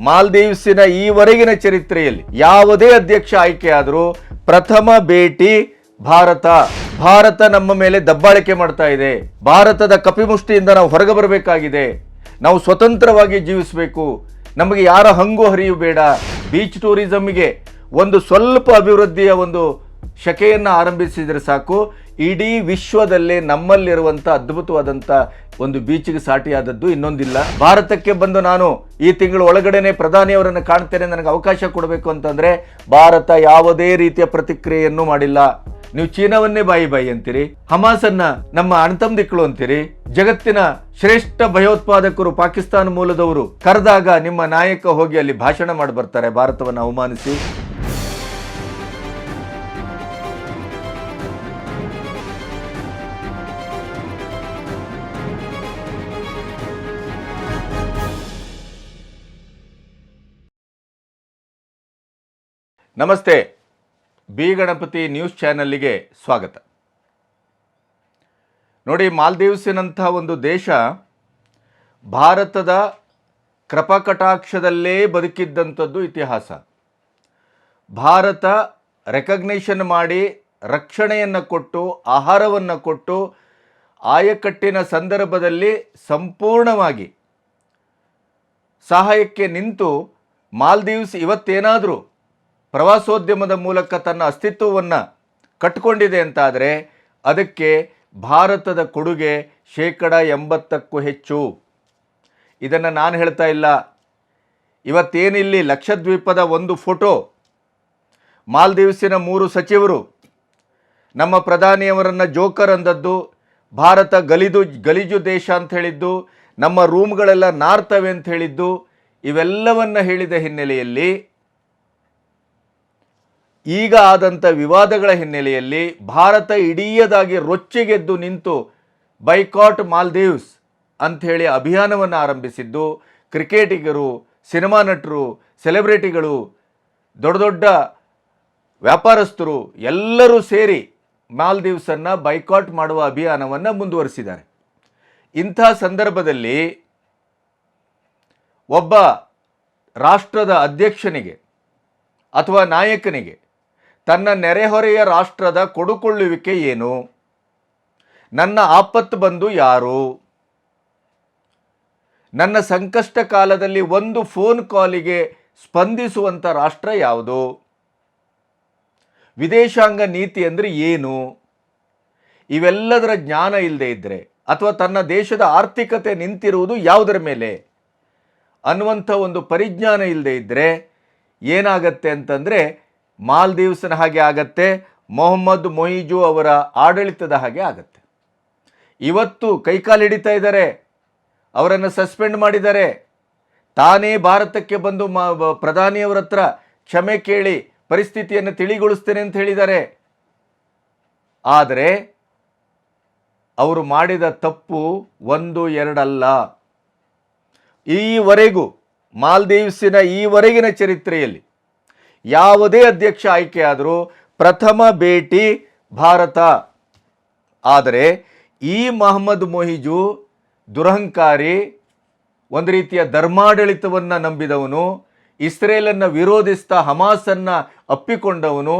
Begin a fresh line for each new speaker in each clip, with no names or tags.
ಮಾಲ್ದೀವ್ಸಿನ ಈವರೆಗಿನ ಚರಿತ್ರೆಯಲ್ಲಿ ಯಾವುದೇ ಅಧ್ಯಕ್ಷ ಆಯ್ಕೆಯಾದರೂ ಪ್ರಥಮ ಭೇಟಿ ಭಾರತ ನಮ್ಮ ಮೇಲೆ ದಬ್ಬಾಳಿಕೆ ಮಾಡ್ತಾ ಇದೆ. ಭಾರತದ ಕಪಿಮುಷ್ಟಿಯಿಂದ ನಾವು ಹೊರಗೆ ಬರಬೇಕಾಗಿದೆ. ನಾವು ಸ್ವತಂತ್ರವಾಗಿ ಜೀವಿಸಬೇಕು. ನಮಗೆ ಯಾರ ಹಂಗು ಹರಿಯು ಬೇಡ. ಬೀಚ್ ಟೂರಿಸಂಗೆ ಒಂದು ಸ್ವಲ್ಪ ಅಭಿವೃದ್ಧಿಯ ಒಂದು ಶಕೆಯನ್ನು ಆರಂಭಿಸಿದರೆ ಸಾಕು, ಇಡೀ ವಿಶ್ವದಲ್ಲೇ ನಮ್ಮಲ್ಲಿರುವಂಥ ಅದ್ಭುತವಾದಂಥ ಒಂದು ಬೀಚ್ಗೆ ಸಾಟಿಯಾದದ್ದು ಇನ್ನೊಂದಿಲ್ಲ. ಭಾರತಕ್ಕೆ ಬಂದು ನಾನು ಈ ತಿಂಗಳ ಒಳಗಡೆನೆ ಪ್ರಧಾನಿಯವರನ್ನು ಕಾಣ್ತೇನೆ, ನನಗೆ ಅವಕಾಶ ಕೊಡಬೇಕು ಅಂತಂದರೆ ಭಾರತ ಯಾವುದೇ ರೀತಿಯ ಪ್ರತಿಕ್ರಿಯೆಯನ್ನು ಮಾಡಿಲ್ಲ. ನೀವು ಚೀನಾವನ್ನೇ ಬಾಯಿ ಅಂತೀರಿ, ಹಮಾಸನ್ನ ನಮ್ಮ ಅಣ್ತಂದಿಕ್ಕಳು ಅಂತೀರಿ, ಜಗತ್ತಿನ ಶ್ರೇಷ್ಠ ಭಯೋತ್ಪಾದಕರು ಪಾಕಿಸ್ತಾನ ಮೂಲದವರು ಕರೆದಾಗ ನಿಮ್ಮ ನಾಯಕ ಹೋಗಿ ಅಲ್ಲಿ ಭಾಷಣ ಮಾಡಿ ಬರ್ತಾರೆ ಭಾರತವನ್ನು ಅವಮಾನಿಸಿ. ನಮಸ್ತೆ, ಬಿ ಗಣಪತಿ ನ್ಯೂಸ್ ಚಾನೆಲ್ಗೆ ಸ್ವಾಗತ. ನೋಡಿ, ಮಾಲ್ದೀವ್ಸಿನಂಥ ಒಂದು ದೇಶ ಭಾರತದ ಕೃಪಕಟಾಕ್ಷದಲ್ಲೇ ಬದುಕಿದ್ದಂಥದ್ದು ಇತಿಹಾಸ. ಭಾರತ ರೆಕಗ್ನೇಷನ್ ಮಾಡಿ ರಕ್ಷಣೆಯನ್ನು ಕೊಟ್ಟು ಆಹಾರವನ್ನು ಕೊಟ್ಟು ಆಯಕಟ್ಟಿನ ಸಂದರ್ಭದಲ್ಲಿ ಸಂಪೂರ್ಣವಾಗಿ ಸಹಾಯಕ್ಕೆ ನಿಂತು ಮಾಲ್ದೀವ್ಸ್ ಇವತ್ತೇನಾದರೂ ಪ್ರವಾಸೋದ್ಯಮದ ಮೂಲಕ ತನ್ನ ಅಸ್ತಿತ್ವವನ್ನು ಕಟ್ಟಿಕೊಂಡಿದೆ ಅಂತಾದರೆ ಅದಕ್ಕೆ ಭಾರತದ ಕೊಡುಗೆ 80%ಕ್ಕೂ ಹೆಚ್ಚು. ಇದನ್ನು ನಾನು ಹೇಳ್ತಾ ಇಲ್ಲ. ಇವತ್ತೇನಿಲ್ಲಿ ಲಕ್ಷದ್ವೀಪದ ಒಂದು ಫೋಟೋ, ಮಾಲ್ದೀವ್ಸಿನ 3 ಸಚಿವರು ನಮ್ಮ ಪ್ರಧಾನಿಯವರನ್ನು ಜೋಕರ್ ಅಂದದ್ದು, ಭಾರತ ಗಲೀಜು ದೇಶ ಅಂತ ಹೇಳಿದ್ದು, ನಮ್ಮ ರೂಮ್ಗಳೆಲ್ಲ ನಾರ್ತವೆ ಅಂತ ಹೇಳಿದ್ದು, ಇವೆಲ್ಲವನ್ನು ಹೇಳಿದ ಹಿನ್ನೆಲೆಯಲ್ಲಿ ಈಗ ಆದಂಥ ವಿವಾದಗಳ ಹಿನ್ನೆಲೆಯಲ್ಲಿ ಭಾರತ ಇಡೀಯದಾಗಿ ರೊಚ್ಚಿಗೆದ್ದು ನಿಂತು ಬೈಕಾಟ್ ಮಾಲ್ದೀವ್ಸ್ ಅಂಥೇಳಿ ಅಭಿಯಾನವನ್ನು ಆರಂಭಿಸಿದ್ದು, ಕ್ರಿಕೆಟಿಗರು, ಸಿನಿಮಾ ನಟರು, ಸೆಲೆಬ್ರಿಟಿಗಳು, ದೊಡ್ಡ ದೊಡ್ಡ ವ್ಯಾಪಾರಸ್ಥರು ಎಲ್ಲರೂ ಸೇರಿ ಮಾಲ್ದೀವ್ಸನ್ನು ಬೈಕಾಟ್ ಮಾಡುವ ಅಭಿಯಾನವನ್ನು ಮುಂದುವರಿಸಿದ್ದಾರೆ. ಇಂಥ ಸಂದರ್ಭದಲ್ಲಿ ಒಬ್ಬ ರಾಷ್ಟ್ರದ ಅಧ್ಯಕ್ಷನಿಗೆ ಅಥವಾ ನಾಯಕನಿಗೆ ತನ್ನ ನೆರೆಹೊರೆಯ ರಾಷ್ಟ್ರದ ಕೊಡುಕೊಳ್ಳುವಿಕೆ ಏನು? ನನ್ನ ಆಪತ್ತು ಬಂದು ಯಾರು? ನನ್ನ ಸಂಕಷ್ಟ ಕಾಲದಲ್ಲಿ ಒಂದು ಫೋನ್ ಕಾಲಿಗೆ ಸ್ಪಂದಿಸುವಂಥ ರಾಷ್ಟ್ರ ಯಾವುದು? ವಿದೇಶಾಂಗ ನೀತಿ ಅಂದರೆ ಏನು? ಇವೆಲ್ಲದರ ಜ್ಞಾನ ಇಲ್ಲದೆ ಇದ್ದರೆ, ಅಥವಾ ತನ್ನ ದೇಶದ ಆರ್ಥಿಕತೆ ನಿಂತಿರುವುದು ಯಾವುದರ ಮೇಲೆ ಅನ್ನುವಂಥ ಒಂದು ಪರಿಜ್ಞಾನ ಇಲ್ಲದೆ ಇದ್ದರೆ ಏನಾಗತ್ತೆ ಅಂತಂದರೆ ಮಾಲ್ದೀವ್ಸ್ನ ಹಾಗೆ ಆಗತ್ತೆ, ಮೊಹಮ್ಮದ್ ಮೊಹಿಜು ಅವರ ಆಡಳಿತದ ಹಾಗೆ ಆಗತ್ತೆ. ಇವತ್ತು ಕೈಕಾಲು ಹಿಡಿತಾ ಇದ್ದಾರೆ, ಅವರನ್ನು ಸಸ್ಪೆಂಡ್ ಮಾಡಿದ್ದಾರೆ. ತಾನೇ ಭಾರತಕ್ಕೆ ಬಂದು ಪ್ರಧಾನಿಯವರ ಹತ್ರ ಕ್ಷಮೆ ಕೇಳಿ ಪರಿಸ್ಥಿತಿಯನ್ನು ತಿಳಿಗೊಳಿಸ್ತೇನೆ ಅಂತ ಹೇಳಿದ್ದಾರೆ. ಆದರೆ ಅವರು ಮಾಡಿದ ತಪ್ಪು 1-2 ಅಲ್ಲ. ಈವರೆಗೂ ಮಾಲ್ದೀವ್ಸಿನ ಈವರೆಗಿನ ಚರಿತ್ರೆಯಲ್ಲಿ ಯಾವುದೇ ಅಧ್ಯಕ್ಷ ಆಯ್ಕೆಯಾದರೂ ಪ್ರಥಮ ಭೇಟಿ ಭಾರತ. ಆದರೆ ಈ ಮೊಹಮ್ಮದ್ ಮೊಹಿಜು ದುರಹಂಕಾರಿ, ಒಂದು ರೀತಿಯ ಧರ್ಮಾಡಳಿತವನ್ನು ನಂಬಿದವನು, ಇಸ್ರೇಲನ್ನು ವಿರೋಧಿಸ್ತಾ ಹಮಾಸನ್ನು ಅಪ್ಪಿಕೊಂಡವನು,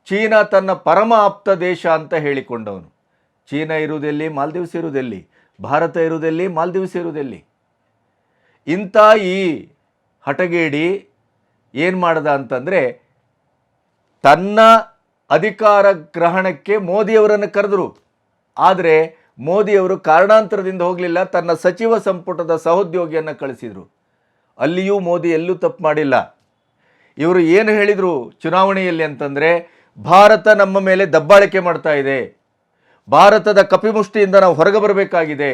ಚೀನಾ ತನ್ನ ಪರಮ ಆಪ್ತ ದೇಶ ಅಂತ ಹೇಳಿಕೊಂಡವನು. ಚೀನಾ ಇರುವುದೆಲ್ಲಿ? ಮಾಲ್ದೀವ್ಸ್ ಇರುವುದೆಲ್ಲಿ? ಭಾರತ ಇರುವುದೆಲ್ಲಿ? ಮಾಲ್ದೀವ್ಸ್ ಇರುವುದೆಲ್ಲಿ? ಇಂಥ ಈ ಹಠಗೇಡಿ ಏನು ಮಾಡ್ದ ಅಂತಂದರೆ, ತನ್ನ ಅಧಿಕಾರ ಗ್ರಹಣಕ್ಕೆ ಮೋದಿಯವರನ್ನು ಕರೆದರು. ಆದರೆ ಮೋದಿಯವರು ಕಾರಣಾಂತರದಿಂದ ಹೋಗಲಿಲ್ಲ, ತನ್ನ ಸಚಿವ ಸಂಪುಟದ ಸಹೋದ್ಯೋಗಿಯನ್ನು ಕಳಿಸಿದರು. ಅಲ್ಲಿಯೂ ಮೋದಿ ಎಲ್ಲೂ ತಪ್ಪು ಮಾಡಿಲ್ಲ. ಇವರು ಏನು ಹೇಳಿದರು ಚುನಾವಣೆಯಲ್ಲಿ ಅಂತಂದರೆ, ಭಾರತ ನಮ್ಮ ಮೇಲೆ ದಬ್ಬಾಳಿಕೆ ಮಾಡ್ತಾ ಇದೆ, ಭಾರತದ ಕಪಿಮುಷ್ಟಿಯಿಂದ ನಾವು ಹೊರಗೆ ಬರಬೇಕಾಗಿದೆ,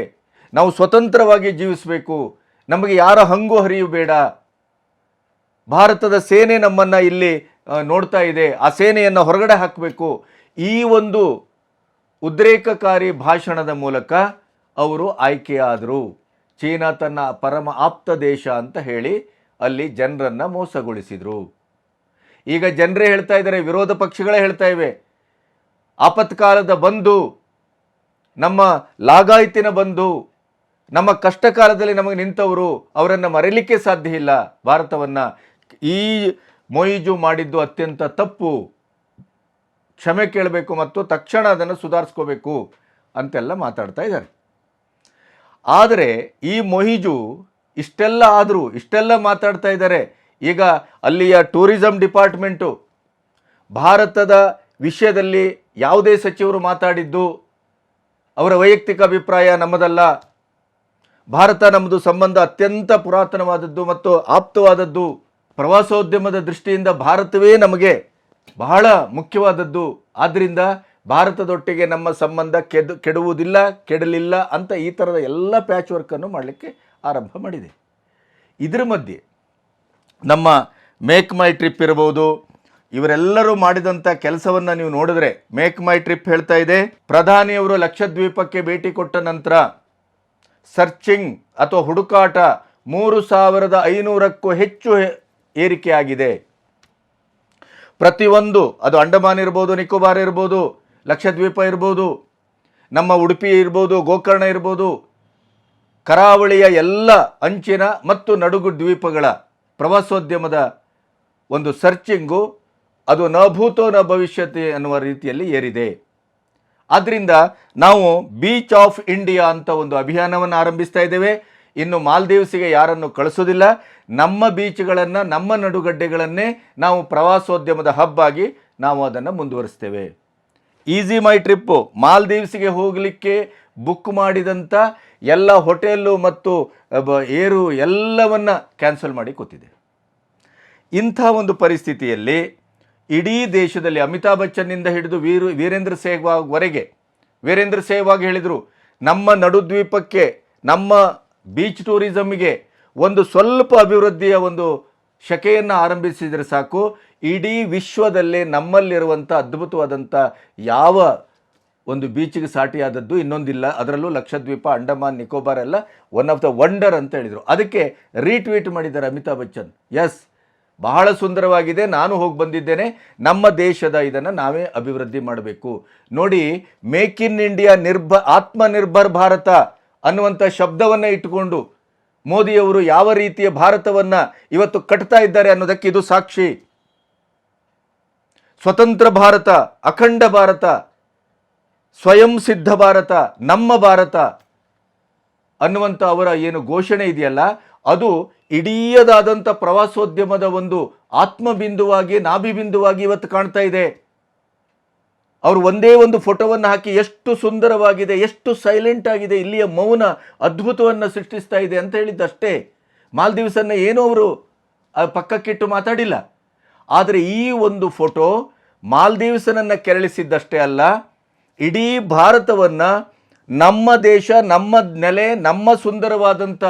ನಾವು ಸ್ವತಂತ್ರವಾಗಿ ಜೀವಿಸಬೇಕು, ನಮಗೆ ಯಾರ ಹಂಗು ಹರಿಯು ಬೇಡ, ಭಾರತದ ಸೇನೆ ನಮ್ಮನ್ನು ಇಲ್ಲಿ ನೋಡ್ತಾ ಇದೆ, ಆ ಸೇನೆಯನ್ನು ಹೊರಗಡೆ ಹಾಕಬೇಕು. ಈ ಒಂದು ಉದ್ರೇಕಕಾರಿ ಭಾಷಣದ ಮೂಲಕ ಅವರು ಆಯ್ಕೆಯಾದರು. ಚೀನಾ ತನ್ನ ಪರಮ ಆಪ್ತ ದೇಶ ಅಂತ ಹೇಳಿ ಅಲ್ಲಿ ಜನರನ್ನು ಮೋಸಗೊಳಿಸಿದರು. ಈಗ ಜನರೇ ಹೇಳ್ತಾ ಇದ್ದಾರೆ, ವಿರೋಧ ಪಕ್ಷಗಳೇ ಹೇಳ್ತಾ ಇವೆ, ಆಪತ್ಕಾಲದ ಬಂಧು, ನಮ್ಮ ಲಾಗಾಯತಿನ ಬಂಧು, ನಮ್ಮ ಕಷ್ಟ ಕಾಲದಲ್ಲಿ ನಮಗೆ ನಿಂತವರು, ಅವರನ್ನು ಮರೆಯಲಿಕ್ಕೆ ಸಾಧ್ಯ ಇಲ್ಲ. ಭಾರತವನ್ನು ಈ ಮೊಯಿಜು ಮಾಡಿದ್ದು ಅತ್ಯಂತ ತಪ್ಪು, ಕ್ಷಮೆ ಕೇಳಬೇಕು ಮತ್ತು ತಕ್ಷಣ ಅದನ್ನು ಸುಧಾರಿಸ್ಕೋಬೇಕು ಅಂತೆಲ್ಲ ಮಾತಾಡ್ತಾ ಇದ್ದಾರೆ. ಆದರೆ ಈ ಮೊಹಿಜು ಇಷ್ಟೆಲ್ಲ ಮಾತಾಡ್ತಾ ಇದ್ದಾರೆ. ಈಗ ಅಲ್ಲಿಯ ಟೂರಿಸಂ ಡಿಪಾರ್ಟ್ಮೆಂಟು ಭಾರತದ ವಿಷಯದಲ್ಲಿ ಯಾವುದೇ ಸಚಿವರು ಮಾತಾಡಿದ್ದು ಅವರ ವೈಯಕ್ತಿಕ ಅಭಿಪ್ರಾಯ, ನಮ್ಮದಲ್ಲ. ಭಾರತ ನಮ್ಮದು ಸಂಬಂಧ ಅತ್ಯಂತ ಪುರಾತನವಾದದ್ದು ಮತ್ತು ಆಪ್ತವಾದದ್ದು. ಪ್ರವಾಸೋದ್ಯಮದ ದೃಷ್ಟಿಯಿಂದ ಭಾರತವೇ ನಮಗೆ ಬಹಳ ಮುಖ್ಯವಾದದ್ದು. ಆದ್ದರಿಂದ ಭಾರತದೊಟ್ಟಿಗೆ ನಮ್ಮ ಸಂಬಂಧ ಕೆಡುವುದಿಲ್ಲ, ಕೆಡಲಿಲ್ಲ ಅಂತ ಈ ಥರದ ಎಲ್ಲ ಪ್ಯಾಚ್ ವರ್ಕನ್ನು ಮಾಡಲಿಕ್ಕೆ ಆರಂಭ ಮಾಡಿದೆ. ಇದರ ಮಧ್ಯೆ ನಮ್ಮ ಮೇಕ್ ಮೈ ಟ್ರಿಪ್ ಇರ್ಬೋದು, ಇವರೆಲ್ಲರೂ ಮಾಡಿದಂಥ ಕೆಲಸವನ್ನು ನೀವು ನೋಡಿದ್ರೆ, ಮೇಕ್ ಮೈ ಟ್ರಿಪ್ ಹೇಳ್ತಾ ಇದೆ, ಪ್ರಧಾನಿಯವರು ಲಕ್ಷದ್ವೀಪಕ್ಕೆ ಭೇಟಿ ಕೊಟ್ಟ ನಂತರ ಸರ್ಚಿಂಗ್ ಅಥವಾ ಹುಡುಕಾಟ 3500ಕ್ಕೂ ಹೆಚ್ಚು ಏರಿಕೆಯಾಗಿದೆ. ಪ್ರತಿಯೊಂದು, ಅದು ಅಂಡಮಾನ್ ಇರ್ಬೋದು, ನಿಕೋಬಾರ್ ಇರ್ಬೋದು, ಲಕ್ಷದ್ವೀಪ ಇರ್ಬೋದು, ನಮ್ಮ ಉಡುಪಿ ಇರ್ಬೋದು, ಗೋಕರ್ಣ ಇರ್ಬೋದು, ಕರಾವಳಿಯ ಎಲ್ಲ ಅಂಚಿನ ಮತ್ತು ನಡುಗು ದ್ವೀಪಗಳ ಪ್ರವಾಸೋದ್ಯಮದ ಒಂದು ಸರ್ಚಿಂಗು ಅದು ನ ಭೂತೋ ನ ಭವಿಷ್ಯತಿ ಅನ್ನುವ ರೀತಿಯಲ್ಲಿ ಏರಿದೆ. ಆದ್ದರಿಂದ ನಾವು ಬೀಚ್ ಆಫ್ ಇಂಡಿಯಾ ಅಂತ ಒಂದು ಅಭಿಯಾನವನ್ನು ಆರಂಭಿಸ್ತಾ ಇದ್ದೇವೆ. ಇನ್ನು ಮಾಲ್ದೀವ್ಸಿಗೆ ಯಾರನ್ನು ಕಳಿಸೋದಿಲ್ಲ. ನಮ್ಮ ಬೀಚ್ಗಳನ್ನು, ನಮ್ಮ ನಡುಗಡ್ಡೆಗಳನ್ನೇ ನಾವು ಪ್ರವಾಸೋದ್ಯಮದ ಹಬ್ ಆಗಿ ನಾವು ಅದನ್ನು ಮುಂದುವರಿಸ್ತೇವೆ. ಈಸಿ ಮೈ ಟ್ರಿಪ್ಪು ಮಾಲ್ದೀವ್ಸಿಗೆ ಹೋಗಲಿಕ್ಕೆ ಬುಕ್ ಮಾಡಿದಂಥ ಎಲ್ಲ ಹೋಟೆಲ್ಲು ಮತ್ತು ಏರು ಎಲ್ಲವನ್ನು ಕ್ಯಾನ್ಸಲ್ ಮಾಡಿ ಕೂತಿದೆ. ಇಂಥ ಒಂದು ಪರಿಸ್ಥಿತಿಯಲ್ಲಿ ಇಡೀ ದೇಶದಲ್ಲಿ ಅಮಿತಾಬ್ ಬಚ್ಚನ್ನಿಂದ ಹಿಡಿದು ವೀರೇಂದ್ರ ಸೆಹ್ವಾಗ್ ಹೇಳಿದರು, ನಮ್ಮ ನಡುದ್ವೀಪಕ್ಕೆ, ನಮ್ಮ ಬೀಚ್ ಟೂರಿಸಮ್ಗೆ ಒಂದು ಸ್ವಲ್ಪ ಅಭಿವೃದ್ಧಿಯ ಒಂದು ಶಕೆಯನ್ನು ಆರಂಭಿಸಿದರೆ ಸಾಕು, ಇಡೀ ವಿಶ್ವದಲ್ಲೇ ನಮ್ಮಲ್ಲಿರುವಂಥ ಅದ್ಭುತವಾದಂಥ ಯಾವ ಒಂದು ಬೀಚಿಗೆ ಸಾಟಿಯಾದದ್ದು ಇನ್ನೊಂದಿಲ್ಲ. ಅದರಲ್ಲೂ ಲಕ್ಷದ್ವೀಪ, ಅಂಡಮಾನ್, ನಿಕೋಬಾರ್ ಎಲ್ಲ ಒನ್ ಆಫ್ ದ ವಂಡರ್ ಅಂತ ಹೇಳಿದರು. ಅದಕ್ಕೆ ರೀಟ್ವೀಟ್ ಮಾಡಿದ್ದಾರೆ ಅಮಿತಾಬ್ ಬಚ್ಚನ್. ಎಸ್, ಬಹಳ ಸುಂದರವಾಗಿದೆ, ನಾನು ಹೋಗಿ ಬಂದಿದ್ದೇನೆ, ನಮ್ಮ ದೇಶದ ಇದನ್ನು ನಾವೇ ಅಭಿವೃದ್ಧಿ ಮಾಡಬೇಕು. ನೋಡಿ, make in India, Atmanirbhar Bharat ಅನ್ನುವಂಥ ಶಬ್ದವನ್ನು ಇಟ್ಟುಕೊಂಡು ಮೋದಿಯವರು ಯಾವ ರೀತಿಯ ಭಾರತವನ್ನು ಇವತ್ತು ಕಟ್ತಾ ಇದ್ದಾರೆ ಅನ್ನೋದಕ್ಕೆ ಇದು ಸಾಕ್ಷಿ. ಸ್ವತಂತ್ರ ಭಾರತ, ಅಖಂಡ ಭಾರತ, ಸ್ವಯಂ ಸಿದ್ಧ ಭಾರತ, ನಮ್ಮ ಭಾರತ ಅನ್ನುವಂಥ ಅವರ ಏನು ಘೋಷಣೆ ಇದೆಯಲ್ಲ, ಅದು ಇಡೀಯದಾದಂಥ ಪ್ರವಾಸೋದ್ಯಮದ ಒಂದು ಆತ್ಮಬಿಂದುವಾಗಿ, ನಾಭಿಬಿಂದುವಾಗಿ ಇವತ್ತು ಕಾಣ್ತಾ ಇದೆ. ಅವರು ಒಂದೇ ಒಂದು ಫೋಟೋವನ್ನು ಹಾಕಿ ಎಷ್ಟು ಸುಂದರವಾಗಿದೆ, ಎಷ್ಟು ಸೈಲೆಂಟ್ ಆಗಿದೆ, ಇಲ್ಲಿಯ ಮೌನ ಅದ್ಭುತವನ್ನು ಸೃಷ್ಟಿಸ್ತಾ ಇದೆ ಅಂತ ಹೇಳಿದ್ದಷ್ಟೇ. ಮಾಲ್ದೀವ್ಸನ್ನು ಏನೋ ಅವರು ಪಕ್ಕಕ್ಕಿಟ್ಟು ಮಾತಾಡಿಲ್ಲ. ಆದರೆ ಈ ಒಂದು ಫೋಟೋ ಮಾಲ್ದೀವ್ಸನನ್ನು ಕೆರಳಿಸಿದ್ದಷ್ಟೇ ಅಲ್ಲ, ಇಡೀ ಭಾರತವನ್ನು ನಮ್ಮ ದೇಶ, ನಮ್ಮ ನೆಲೆ, ನಮ್ಮ ಸುಂದರವಾದಂಥ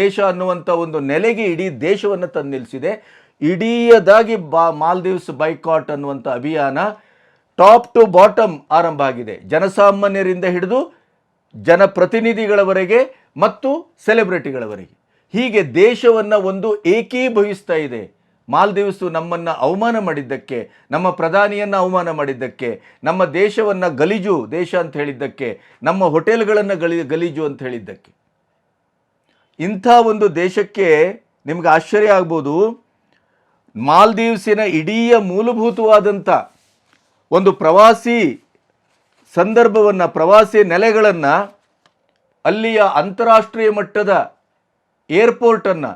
ದೇಶ ಅನ್ನುವಂಥ ಒಂದು ನೆಲೆಗೆ ಇಡೀ ದೇಶವನ್ನು ತಂದು ನಿಲ್ಲಿಸಿದೆ. ಇಡೀಯದಾಗಿ ಮಾಲ್ದೀವ್ಸ್ ಬೈಕಾಟ್ ಅನ್ನುವಂಥ ಅಭಿಯಾನ ಟಾಪ್ ಟು ಬಾಟಮ್ ಆರಂಭ ಆಗಿದೆ. ಜನಸಾಮಾನ್ಯರಿಂದ ಹಿಡಿದು ಜನಪ್ರತಿನಿಧಿಗಳವರೆಗೆ ಮತ್ತು ಸೆಲೆಬ್ರಿಟಿಗಳವರೆಗೆ, ಹೀಗೆ ದೇಶವನ್ನು ಒಂದು ಏಕೀಭವಿಸ್ತಾ ಇದೆ. ಮಾಲ್ದೀವ್ಸು ನಮ್ಮನ್ನು ಅವಮಾನ ಮಾಡಿದ್ದಕ್ಕೆ, ನಮ್ಮ ಪ್ರಧಾನಿಯನ್ನು ಅವಮಾನ ಮಾಡಿದ್ದಕ್ಕೆ, ನಮ್ಮ ದೇಶವನ್ನು ಗಲೀಜು ದೇಶ ಅಂತ ಹೇಳಿದ್ದಕ್ಕೆ, ನಮ್ಮ ಹೋಟೆಲ್ಗಳನ್ನು ಗಲೀಜು ಅಂತ ಹೇಳಿದ್ದಕ್ಕೆ, ಇಂಥ ಒಂದು ದೇಶಕ್ಕೆ ನಿಮ್ಗೆ ಆಶ್ಚರ್ಯ ಆಗ್ಬೋದು, ಮಾಲ್ದೀವ್ಸಿನ ಇಡೀ ಮೂಲಭೂತವಾದಂಥ ಒಂದು ಪ್ರವಾಸಿ ಸಂದರ್ಭವನ್ನು, ಪ್ರವಾಸಿ ನೆಲೆಗಳನ್ನು, ಅಲ್ಲಿಯ ಅಂತಾರಾಷ್ಟ್ರೀಯ ಮಟ್ಟದ ಏರ್ಪೋರ್ಟನ್ನು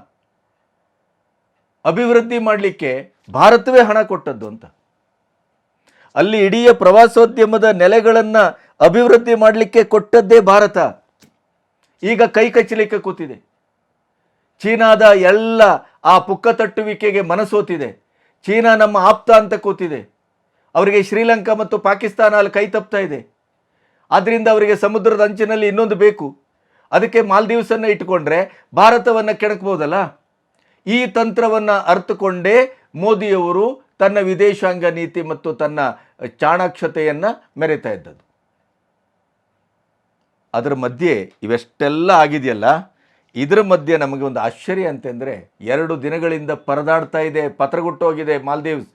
ಅಭಿವೃದ್ಧಿ ಮಾಡಲಿಕ್ಕೆ ಭಾರತವೇ ಹಣ ಕೊಟ್ಟದ್ದು ಅಂತ. ಅಲ್ಲಿ ಇಡೀ ಪ್ರವಾಸೋದ್ಯಮದ ನೆಲೆಗಳನ್ನು ಅಭಿವೃದ್ಧಿ ಮಾಡಲಿಕ್ಕೆ ಕೊಟ್ಟದ್ದೇ ಭಾರತ. ಈಗ ಕೈ ಕಚ್ಚಲಿಕ್ಕೆ ಕೂತಿದೆ. ಚೀನಾದ ಎಲ್ಲ ಆ ಪುಕ್ಕ ತಟ್ಟುವಿಕೆಗೆ ಮನಸೋತಿದೆ. ಚೀನಾ ನಮ್ಮ ಆಪ್ತ ಅಂತ ಕೂತಿದೆ. ಅವರಿಗೆ ಶ್ರೀಲಂಕಾ ಮತ್ತು ಪಾಕಿಸ್ತಾನ ಅಲ್ಲಿ ಕೈ ತಪ್ತಾ ಇದೆ. ಆದ್ದರಿಂದ ಅವರಿಗೆ ಸಮುದ್ರದ ಅಂಚಿನಲ್ಲಿ ಇನ್ನೊಂದು ಬೇಕು. ಅದಕ್ಕೆ ಮಾಲ್ದೀವ್ಸನ್ನು ಇಟ್ಟುಕೊಂಡ್ರೆ ಭಾರತವನ್ನು ಕೆಣಕ್ಬೋದಲ್ಲ. ಈ ತಂತ್ರವನ್ನು ಅರ್ಥಕೊಂಡೇ ಮೋದಿಯವರು ತನ್ನ ವಿದೇಶಾಂಗ ನೀತಿ ಮತ್ತು ತನ್ನ ಚಾಣಾಕ್ಷತೆಯನ್ನು ಮೆರೆತಾ ಇದ್ದದ್ದು. ಅದರ ಮಧ್ಯೆ ಇವೆಷ್ಟೆಲ್ಲ ಆಗಿದೆಯಲ್ಲ, ಇದರ ಮಧ್ಯೆ ನಮಗೆ ಒಂದು ಆಶ್ಚರ್ಯ ಅಂತಂದರೆ, 2 ದಿನಗಳಿಂದ ಪರದಾಡ್ತಾ ಇದೆ, ಪತ್ರಗುಟ್ಟೋಗಿದೆ ಮಾಲ್ದೀವ್ಸ್.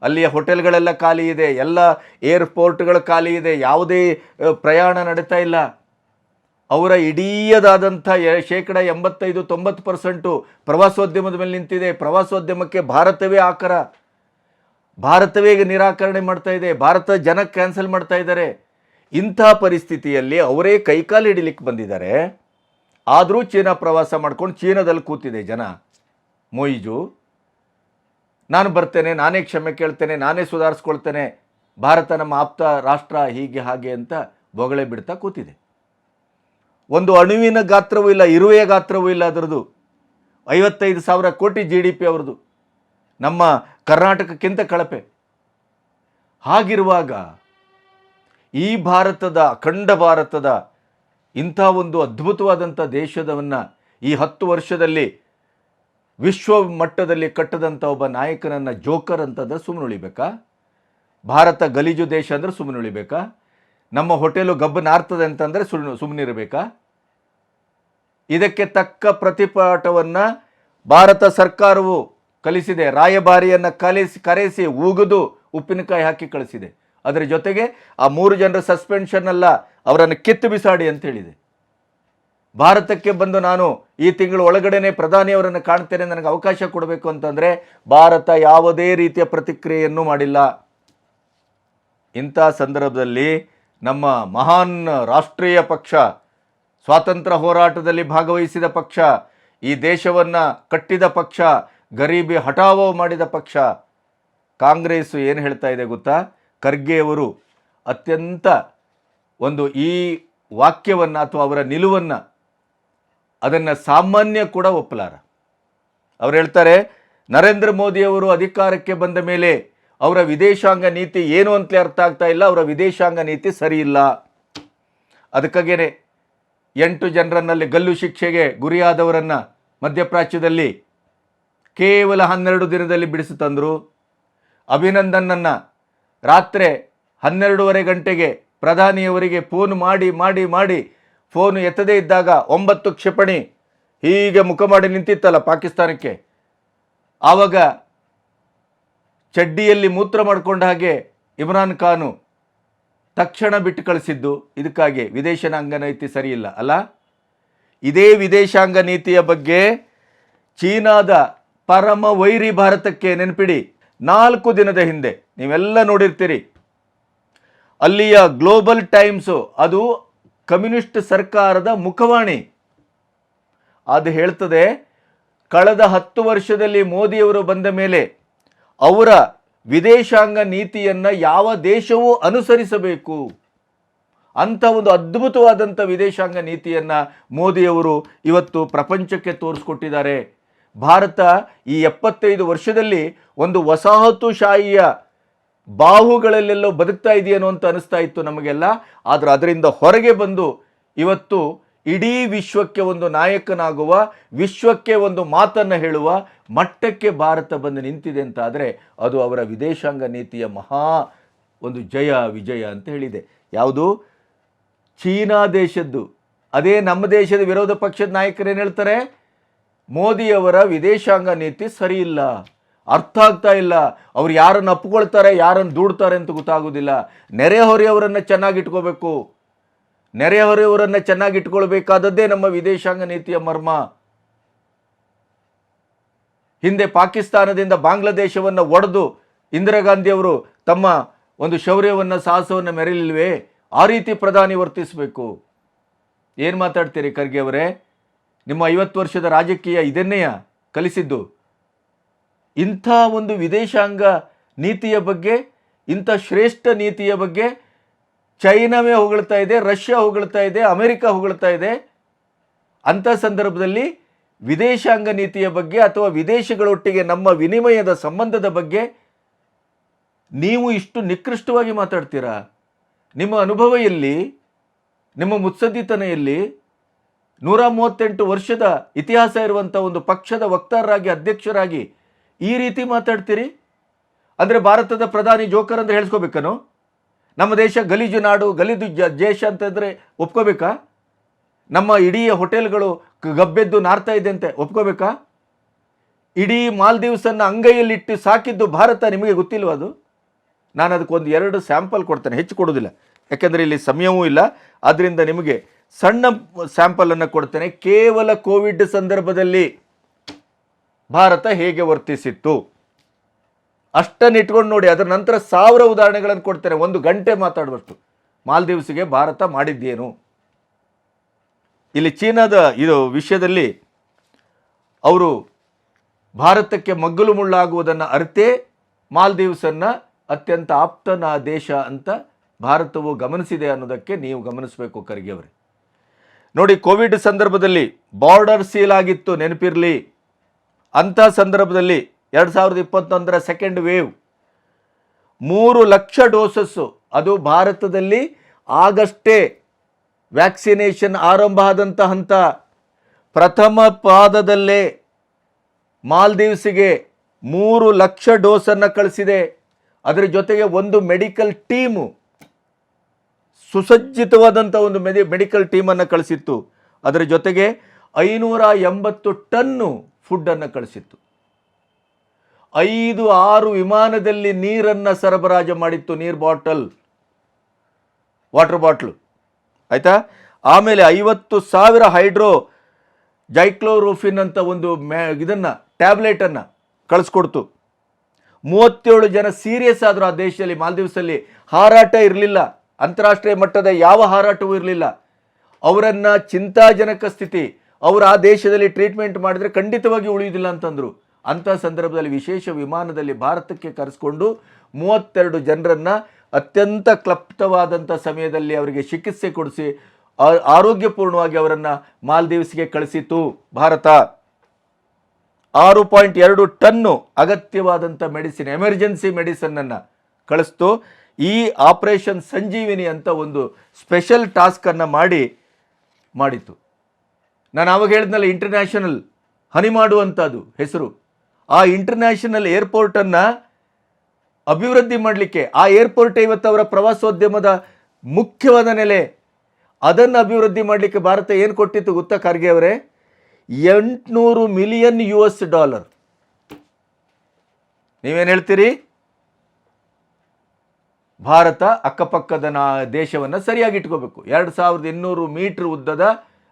ಅಲ್ಲಿಯ ಹೋಟೆಲ್ಗಳೆಲ್ಲ ಖಾಲಿ ಇದೆ, ಎಲ್ಲ ಏರ್ಪೋರ್ಟ್ಗಳು ಖಾಲಿ ಇದೆ, ಯಾವುದೇ ಪ್ರಯಾಣ ನಡೀತಾ ಇಲ್ಲ. ಅವರ ಇಡೀದಾದಂಥ 85-90% ಪ್ರವಾಸೋದ್ಯಮದ ಮೇಲೆ ನಿಂತಿದೆ. ಪ್ರವಾಸೋದ್ಯಮಕ್ಕೆ ಭಾರತವೇ ಆಕರ, ಭಾರತವೇ ನಿರಾಕರಣೆ ಮಾಡ್ತಾ ಇದೆ, ಭಾರತ ಜನ ಕ್ಯಾನ್ಸಲ್ ಮಾಡ್ತಾ ಇದ್ದಾರೆ. ಇಂಥ ಪರಿಸ್ಥಿತಿಯಲ್ಲಿ ಅವರೇ ಕೈಕಾಲು ಹಿಡಿಲಿಕ್ಕೆ ಬಂದಿದ್ದಾರೆ. ಆದರೂ ಚೀನಾ ಪ್ರವಾಸ ಮಾಡ್ಕೊಂಡು ಚೀನಾದಲ್ಲಿ ಕೂತಿದೆ ಜನ ಮೊಯ್ಜು. ನಾನು ಬರ್ತೇನೆ, ನಾನೇ ಕ್ಷಮೆ ಕೇಳ್ತೇನೆ, ನಾನೇ ಸುಧಾರಿಸ್ಕೊಳ್ತೇನೆ, ಭಾರತ ನಮ್ಮ ಆಪ್ತ ರಾಷ್ಟ್ರ, ಹೀಗೆ ಹಾಗೆ ಅಂತ ಬೊಗಳೆ ಬಿಡ್ತಾ ಕೂತಿದೆ. ಒಂದು ಅಣುವಿನ ಗಾತ್ರವೂ ಇಲ್ಲ, ಇರುವೆಯ ಗಾತ್ರವೂ ಇಲ್ಲ ಅದರದು. 55,000 ಕೋಟಿ GDP ಅವ್ರದ್ದು, ನಮ್ಮ ಕರ್ನಾಟಕಕ್ಕಿಂತ ಕಳಪೆ. ಹಾಗಿರುವಾಗ ಈ ಭಾರತದ, ಅಖಂಡ ಭಾರತದ ಇಂಥ ಒಂದು ಅದ್ಭುತವಾದಂಥ ದೇಶದವನ್ನು ಈ 10 ವರ್ಷದಲ್ಲಿ ವಿಶ್ವ ಮಟ್ಟದಲ್ಲಿ ಕಟ್ಟದಂಥ ಒಬ್ಬ ನಾಯಕನನ್ನು ಜೋಕರ್ ಅಂತಂದ್ರೆ ಸುಮ್ಮನೆ ಉಳಿಬೇಕಾ? ಭಾರತ ಗಲೀಜು ದೇಶ ಅಂದರೆ ಸುಮ್ಮನೆ ಉಳಿಬೇಕಾ? ನಮ್ಮ ಹೋಟೆಲು ಗಬ್ಬು ನಾರ್ತದೆ ಅಂತಂದರೆ ಸುಮ್ಮನಿರಬೇಕಾ? ಇದಕ್ಕೆ ತಕ್ಕ ಪ್ರತಿಪಾಠವನ್ನು ಭಾರತ ಸರ್ಕಾರವು ಕಲಿಸಿದೆ. ರಾಯಭಾರಿಯನ್ನು ಕರೆಸಿ ಉಗಿದು ಉಪ್ಪಿನಕಾಯಿ ಹಾಕಿ ಕಳಿಸಿದೆ. ಅದರ ಜೊತೆಗೆ ಆ 3 ಜನರ ಸಸ್ಪೆನ್ಷನ್ ಅಲ್ಲ, ಅವರನ್ನು ಕಿತ್ತು ಬಿಸಾಡಿ ಅಂತ ಹೇಳಿದೆ. ಭಾರತಕ್ಕೆ ಬಂದು ನಾನು ಈ ತಿಂಗಳ ಒಳಗಡೆನೆ ಪ್ರಧಾನಿಯವರನ್ನು ಕಾಣ್ತೇನೆ, ನನಗೆ ಅವಕಾಶ ಕೊಡಬೇಕು ಅಂತಂದರೆ ಭಾರತ ಯಾವುದೇ ರೀತಿಯ ಪ್ರತಿಕ್ರಿಯೆಯನ್ನು ಮಾಡಿಲ್ಲ. ಇಂಥ ಸಂದರ್ಭದಲ್ಲಿ ನಮ್ಮ ಮಹಾನ್ ರಾಷ್ಟ್ರೀಯ ಪಕ್ಷ, ಸ್ವಾತಂತ್ರ್ಯ ಹೋರಾಟದಲ್ಲಿ ಭಾಗವಹಿಸಿದ ಪಕ್ಷ, ಈ ದೇಶವನ್ನು ಕಟ್ಟಿದ ಪಕ್ಷ, ಗರೀಬಿ ಹಠಾವೋ ಮಾಡಿದ ಪಕ್ಷ ಕಾಂಗ್ರೆಸ್ ಏನು ಹೇಳ್ತಾ ಇದೆ ಗೊತ್ತಾ? ಖರ್ಗೆಯವರು ಅತ್ಯಂತ ಒಂದು ಈ ವಾಕ್ಯವನ್ನು ಅಥವಾ ಅವರ ನಿಲುವನ್ನು ಅದನ್ನು ಸಾಮಾನ್ಯ ಕೂಡ ಒಪ್ಪಲಾರ. ಅವ್ರು ಹೇಳ್ತಾರೆ, ನರೇಂದ್ರ ಮೋದಿಯವರು ಅಧಿಕಾರಕ್ಕೆ ಬಂದ ಮೇಲೆ ಅವರ ವಿದೇಶಾಂಗ ನೀತಿ ಏನು ಅಂತಲೇ ಅರ್ಥ ಆಗ್ತಾ ಇಲ್ಲ, ಅವರ ವಿದೇಶಾಂಗ ನೀತಿ ಸರಿ ಇಲ್ಲ. ಅದಕ್ಕಾಗೇನೆ 8 ಜನರನ್ನಲ್ಲಿ ಗಲ್ಲು ಶಿಕ್ಷೆಗೆ ಗುರಿಯಾದವರನ್ನು ಮಧ್ಯಪ್ರಾಚ್ಯದಲ್ಲಿ ಕೇವಲ 12 ದಿನದಲ್ಲಿ ಬಿಡಿಸಿ ತಂದರು. ಅಭಿನಂದನನ್ನು ರಾತ್ರಿ 12:30 ಗಂಟೆಗೆ ಪ್ರಧಾನಿಯವರಿಗೆ ಫೋನ್ ಮಾಡಿ ಫೋನು ಎತ್ತದೇ ಇದ್ದಾಗ 9 ಕ್ಷಿಪಣಿ ಹೀಗೆ ಮುಖ ಮಾಡಿ ನಿಂತಿತ್ತಲ್ಲ ಪಾಕಿಸ್ತಾನಕ್ಕೆ, ಆವಾಗ ಚಡ್ಡಿಯಲ್ಲಿ ಮೂತ್ರ ಮಾಡಿಕೊಂಡ ಹಾಗೆ ಇಮ್ರಾನ್ ಖಾನು ತಕ್ಷಣ ಬಿಟ್ಟು ಕಳಿಸಿದ್ದು ಇದಕ್ಕಾಗಿ ವಿದೇಶಾಂಗ ನೀತಿ ಸರಿಯಿಲ್ಲ ಅಲ್ಲ. ಇದೇ ವಿದೇಶಾಂಗ ನೀತಿಯ ಬಗ್ಗೆ ಚೀನಾದ ಪರಮ ವೈರಿ ಭಾರತಕ್ಕೆ ನೆನಪಿಡಿ 4 ದಿನದ ಹಿಂದೆ ನೀವೆಲ್ಲ ನೋಡಿರ್ತೀರಿ, ಅಲ್ಲಿಯ ಗ್ಲೋಬಲ್ ಟೈಮ್ಸು, ಅದು ಕಮ್ಯುನಿಸ್ಟ್ ಸರ್ಕಾರದ ಮುಖವಾಣಿ, ಅದು ಹೇಳ್ತದೆ ಕಳೆದ 10 ವರ್ಷದಲ್ಲಿ ಮೋದಿಯವರು ಬಂದ ಮೇಲೆ ಅವರ ವಿದೇಶಾಂಗ ನೀತಿಯನ್ನು ಯಾವ ದೇಶವೂ ಅನುಸರಿಸಬೇಕು ಅಂತ ಒಂದು ಅದ್ಭುತವಾದಂಥ ವಿದೇಶಾಂಗ ನೀತಿಯನ್ನು ಮೋದಿಯವರು ಇವತ್ತು ಪ್ರಪಂಚಕ್ಕೆ ತೋರಿಸ್ಕೊಟ್ಟಿದ್ದಾರೆ. ಭಾರತ ಈ 75 ವರ್ಷದಲ್ಲಿ ಒಂದು ವಸಾಹತುಶಾಹಿಯ ಬಾಹುಗಳಲ್ಲೆಲ್ಲೋ ಬದುಕ್ತಾ ಇದೆಯೇನೋ ಅಂತ ಅನಿಸ್ತಾ ಇತ್ತು ನಮಗೆಲ್ಲ. ಆದರೆ ಅದರಿಂದ ಹೊರಗೆ ಬಂದು ಇವತ್ತು ಇಡೀ ವಿಶ್ವಕ್ಕೆ ಒಂದು ನಾಯಕನಾಗುವ, ವಿಶ್ವಕ್ಕೆ ಒಂದು ಮಾತನ್ನು ಹೇಳುವ ಮಟ್ಟಕ್ಕೆ ಭಾರತ ಬಂದು ನಿಂತಿದೆ ಅಂತ ಆದರೆ ಅದು ಅವರ ವಿದೇಶಾಂಗ ನೀತಿಯ ಮಹಾ ಒಂದು ವಿಜಯ ಅಂತ ಹೇಳಿದೆ. ಯಾವುದು? ಚೀನಾ ದೇಶದ್ದು. ಅದೇ ನಮ್ಮ ದೇಶದ ವಿರೋಧ ಪಕ್ಷದ ನಾಯಕರೇನು ಹೇಳ್ತಾರೆ? ಮೋದಿಯವರ ವಿದೇಶಾಂಗ ನೀತಿ ಸರಿ ಇಲ್ಲ, ಅರ್ಥ ಆಗ್ತಾ ಇಲ್ಲ, ಅವ್ರು ಯಾರನ್ನು ಅಪ್ಕೊಳ್ತಾರೆ, ಯಾರನ್ನು ದೂಡ್ತಾರೆ ಅಂತ ಗೊತ್ತಾಗೋದಿಲ್ಲ. ನೆರೆಹೊರೆಯವರನ್ನು ಚೆನ್ನಾಗಿಟ್ಕೋಬೇಕು, ನೆರೆಹೊರೆಯವರನ್ನು ಚೆನ್ನಾಗಿಟ್ಕೊಳ್ಬೇಕಾದದ್ದೇ ನಮ್ಮ ವಿದೇಶಾಂಗ ನೀತಿಯ ಮರ್ಮ. ಹಿಂದೆ ಪಾಕಿಸ್ತಾನದಿಂದ ಬಾಂಗ್ಲಾದೇಶವನ್ನು ಒಡೆದು ಇಂದಿರಾ ಗಾಂಧಿಯವರು ತಮ್ಮ ಒಂದು ಶೌರ್ಯವನ್ನು, ಸಾಹಸವನ್ನು ಮೆರೆಯಲಿಲ್ವೇ? ಆ ರೀತಿ ಪ್ರಧಾನಿ ವರ್ತಿಸಬೇಕು. ಏನು ಮಾತಾಡ್ತೀರಿ ಖರ್ಗೆ ಅವರೇ? ನಿಮ್ಮ 50 ವರ್ಷದ ರಾಜಕೀಯ ಇದನ್ನೆಯ ಕಲಿಸಿದ್ದು? ಇಂಥ ಒಂದು ವಿದೇಶಾಂಗ ನೀತಿಯ ಬಗ್ಗೆ, ಇಂಥ ಶ್ರೇಷ್ಠ ನೀತಿಯ ಬಗ್ಗೆ ಚೈನಾವೇ ಹೊಗಳ್ತಾ ಇದೆ, ರಷ್ಯಾ ಹೊಗಳ್ತಾ ಇದೆ, ಅಮೆರಿಕ ಹೊಗಳ್ತಾ ಇದೆ. ಅಂಥ ಸಂದರ್ಭದಲ್ಲಿ ವಿದೇಶಾಂಗ ನೀತಿಯ ಬಗ್ಗೆ ಅಥವಾ ವಿದೇಶಗಳೊಟ್ಟಿಗೆ ನಮ್ಮ ವಿನಿಮಯದ ಸಂಬಂಧದ ಬಗ್ಗೆ ನೀವು ಇಷ್ಟು ನಿಕೃಷ್ಟವಾಗಿ ಮಾತಾಡ್ತೀರಾ? ನಿಮ್ಮ ಅನುಭವ ಎಲ್ಲಿ? ನಿಮ್ಮ ಮುತ್ಸದ್ದಿತನ ಎಲ್ಲಿ? 138 ವರ್ಷದ ಇತಿಹಾಸ ಇರುವಂಥ ಒಂದು ಪಕ್ಷದ ವಕ್ತಾರರಾಗಿ, ಅಧ್ಯಕ್ಷರಾಗಿ ಈ ರೀತಿ ಮಾತಾಡ್ತೀರಿ ಅಂದರೆ ಭಾರತದ ಪ್ರಧಾನಿ ಜೋಕರ್ ಅಂತ ಹೇಳ್ಸ್ಕೋಬೇಕನು? ನಮ್ಮ ದೇಶ ಗಲೀಜು ನಾಡು, ಗಲೀಜು ದೇಶ ಅಂತಂದರೆ ಒಪ್ಕೋಬೇಕಾ? ನಮ್ಮ ಇಡೀ ಹೋಟೆಲ್ಗಳು ಗಬ್ಬೆದ್ದು ನಾರ್ತಾ ಇದೆ ಅಂತ ಒಪ್ಕೋಬೇಕಾ? ಇಡೀ ಮಾಲ್ದೀವ್ಸನ್ನು ಅಂಗೈಯಲ್ಲಿಟ್ಟು ಸಾಕಿದ್ದು ಭಾರತ, ನಿಮಗೆ ಗೊತ್ತಿಲ್ವ ಅದು? ನಾನು ಅದಕ್ಕೊಂದು 2 ಸ್ಯಾಂಪಲ್ ಕೊಡ್ತೇನೆ, ಹೆಚ್ಚು ಕೊಡೋದಿಲ್ಲ, ಯಾಕೆಂದರೆ ಇಲ್ಲಿ ಸಮಯವೂ ಇಲ್ಲ. ಆದ್ದರಿಂದ ನಿಮಗೆ ಸಣ್ಣ ಸ್ಯಾಂಪಲನ್ನು ಕೊಡ್ತೇನೆ. ಕೇವಲ ಕೋವಿಡ್ ಸಂದರ್ಭದಲ್ಲಿ ಭಾರತ ಹೇಗೆ ವರ್ತಿಸಿತ್ತು ಅಷ್ಟನ್ನು ಇಟ್ಕೊಂಡು ನೋಡಿ. ಅದರ ನಂತರ 1000 ಉದಾಹರಣೆಗಳನ್ನು ಕೊಡ್ತೇನೆ. 1 ಗಂಟೆ ಮಾತಾಡುವಷ್ಟು ಮಾಲ್ದೀವ್ಸ್ಗೆ ಭಾರತ ಮಾಡಿದ್ದೇನು. ಇಲ್ಲಿ ಚೀನಾದ ಇದು ವಿಷಯದಲ್ಲಿ ಅವರು ಭಾರತಕ್ಕೆ ಮಗ್ಗಲು ಮುಳ್ಳಾಗುವುದನ್ನು ಅರಿತೇ ಮಾಲ್ದೀವ್ಸನ್ನು ಅತ್ಯಂತ ಆಪ್ತನ ದೇಶ ಅಂತ ಭಾರತವು ಗಮನಿಸಿದೆ ಅನ್ನೋದಕ್ಕೆ ನೀವು ಗಮನಿಸಬೇಕು ಖರ್ಗೆ ಅವರೇ. ನೋಡಿ, ಕೋವಿಡ್ ಸಂದರ್ಭದಲ್ಲಿ ಬಾರ್ಡರ್ ಸೀಲ್ ಆಗಿತ್ತು, ನೆನಪಿರಲಿ. ಅಂಥ ಸಂದರ್ಭದಲ್ಲಿ 2021 ಸೆಕೆಂಡ್ ವೇವ್ 3 ಲಕ್ಷ ಡೋಸಸ್ಸು, ಅದು ಭಾರತದಲ್ಲಿ ಆಗಷ್ಟೇ ವ್ಯಾಕ್ಸಿನೇಷನ್ ಆರಂಭ ಆದಂಥ ಹಂತ. ಪ್ರಥಮ ಪಾದದಲ್ಲೇ ಮಾಲ್ದೀವ್ಸ್ಗೆ 3 ಲಕ್ಷ ಡೋಸನ್ನು ಕಳಿಸಿದೆ. ಅದರ ಜೊತೆಗೆ ಒಂದು ಮೆಡಿಕಲ್ ಟೀಮು, ಸುಸಜ್ಜಿತವಾದಂಥ ಒಂದು ಮೆಡಿಕಲ್ ಟೀಮನ್ನು ಕಳಿಸಿತ್ತು. ಅದರ ಜೊತೆಗೆ 580 ಟನ್ನು ಫುಡ್ಡನ್ನು ಕಳಿಸಿತ್ತು. 5-6 ವಿಮಾನದಲ್ಲಿ ನೀರನ್ನು ಸರಬರಾಜು ಮಾಡಿತ್ತು, ನೀರು ಬಾಟಲ್, ವಾಟರ್ ಬಾಟ್ಲು, ಆಯಿತಾ. ಆಮೇಲೆ 50,000 ಹೈಡ್ರೋ ಜೈಕ್ಲೋರೋಫಿನ್ ಅಂತ ಒಂದು ಇದನ್ನು ಟ್ಯಾಬ್ಲೆಟನ್ನು ಕಳಿಸ್ಕೊಡ್ತು. 37 ಜನ ಸೀರಿಯಸ್ ಆದರು. ಆ ದೇಶದಲ್ಲಿ, ಮಾಲ್ದೀವ್ಸಲ್ಲಿ ಹಾರಾಟ ಇರಲಿಲ್ಲ, ಅಂತಾರಾಷ್ಟ್ರೀಯ ಮಟ್ಟದ ಯಾವ ಹಾರಾಟವೂ ಇರಲಿಲ್ಲ. ಅವರನ್ನು ಚಿಂತಾಜನಕ ಸ್ಥಿತಿ, ಅವರು ಆ ದೇಶದಲ್ಲಿ ಟ್ರೀಟ್ಮೆಂಟ್ ಮಾಡಿದರೆ ಖಂಡಿತವಾಗಿ ಉಳಿಯುವುದಿಲ್ಲ ಅಂತಂದರು. ಅಂಥ ಸಂದರ್ಭದಲ್ಲಿ ವಿಶೇಷ ವಿಮಾನದಲ್ಲಿ ಭಾರತಕ್ಕೆ ಕರೆಸ್ಕೊಂಡು 32 ಜನರನ್ನು ಅತ್ಯಂತ ಕ್ಲಪ್ತವಾದಂಥ ಸಮಯದಲ್ಲಿ ಅವರಿಗೆ ಚಿಕಿತ್ಸೆ ಕೊಡಿಸಿ ಆರೋಗ್ಯಪೂರ್ಣವಾಗಿ ಅವರನ್ನು ಮಾಲ್ದೀವ್ಸ್ಗೆ ಕಳಿಸಿತು ಭಾರತ. 6.2 ಟನ್ನು ಅಗತ್ಯವಾದಂಥ ಮೆಡಿಸಿನ್, ಎಮರ್ಜೆನ್ಸಿ ಮೆಡಿಸನ್ನನ್ನು ಕಳಿಸ್ತು. ಈ ಆಪರೇಷನ್ ಸಂಜೀವಿನಿ ಅಂತ ಒಂದು ಸ್ಪೆಷಲ್ ಟಾಸ್ಕನ್ನು ಮಾಡಿತ್ತು. ನಾನು ಆವಾಗ ಹೇಳಿದ್ನಲ್ಲ, ಇಂಟರ್ನ್ಯಾಷನಲ್ ಹನಿ ಮಾಡುವಂಥದ್ದು ಹೆಸರು. ಆ ಇಂಟರ್ನ್ಯಾಷನಲ್ ಏರ್ಪೋರ್ಟನ್ನು ಅಭಿವೃದ್ಧಿ ಮಾಡಲಿಕ್ಕೆ, ಆ ಏರ್ಪೋರ್ಟ್ ಇವತ್ತು ಅವರ ಪ್ರವಾಸೋದ್ಯಮದ ಮುಖ್ಯವಾದ ನೆಲೆ, ಅದನ್ನು ಅಭಿವೃದ್ಧಿ ಮಾಡಲಿಕ್ಕೆ ಭಾರತ ಏನು ಕೊಟ್ಟಿತ್ತು ಗೊತ್ತಾ ಖರ್ಗೆ ಅವರೇ? $800 ಮಿಲಿಯನ್. ನೀವೇನು ಹೇಳ್ತೀರಿ? ಭಾರತ ಅಕ್ಕಪಕ್ಕದ ದೇಶವನ್ನು ಸರಿಯಾಗಿ ಇಟ್ಕೋಬೇಕು. 2200 ಮೀಟರ್ ಉದ್ದದ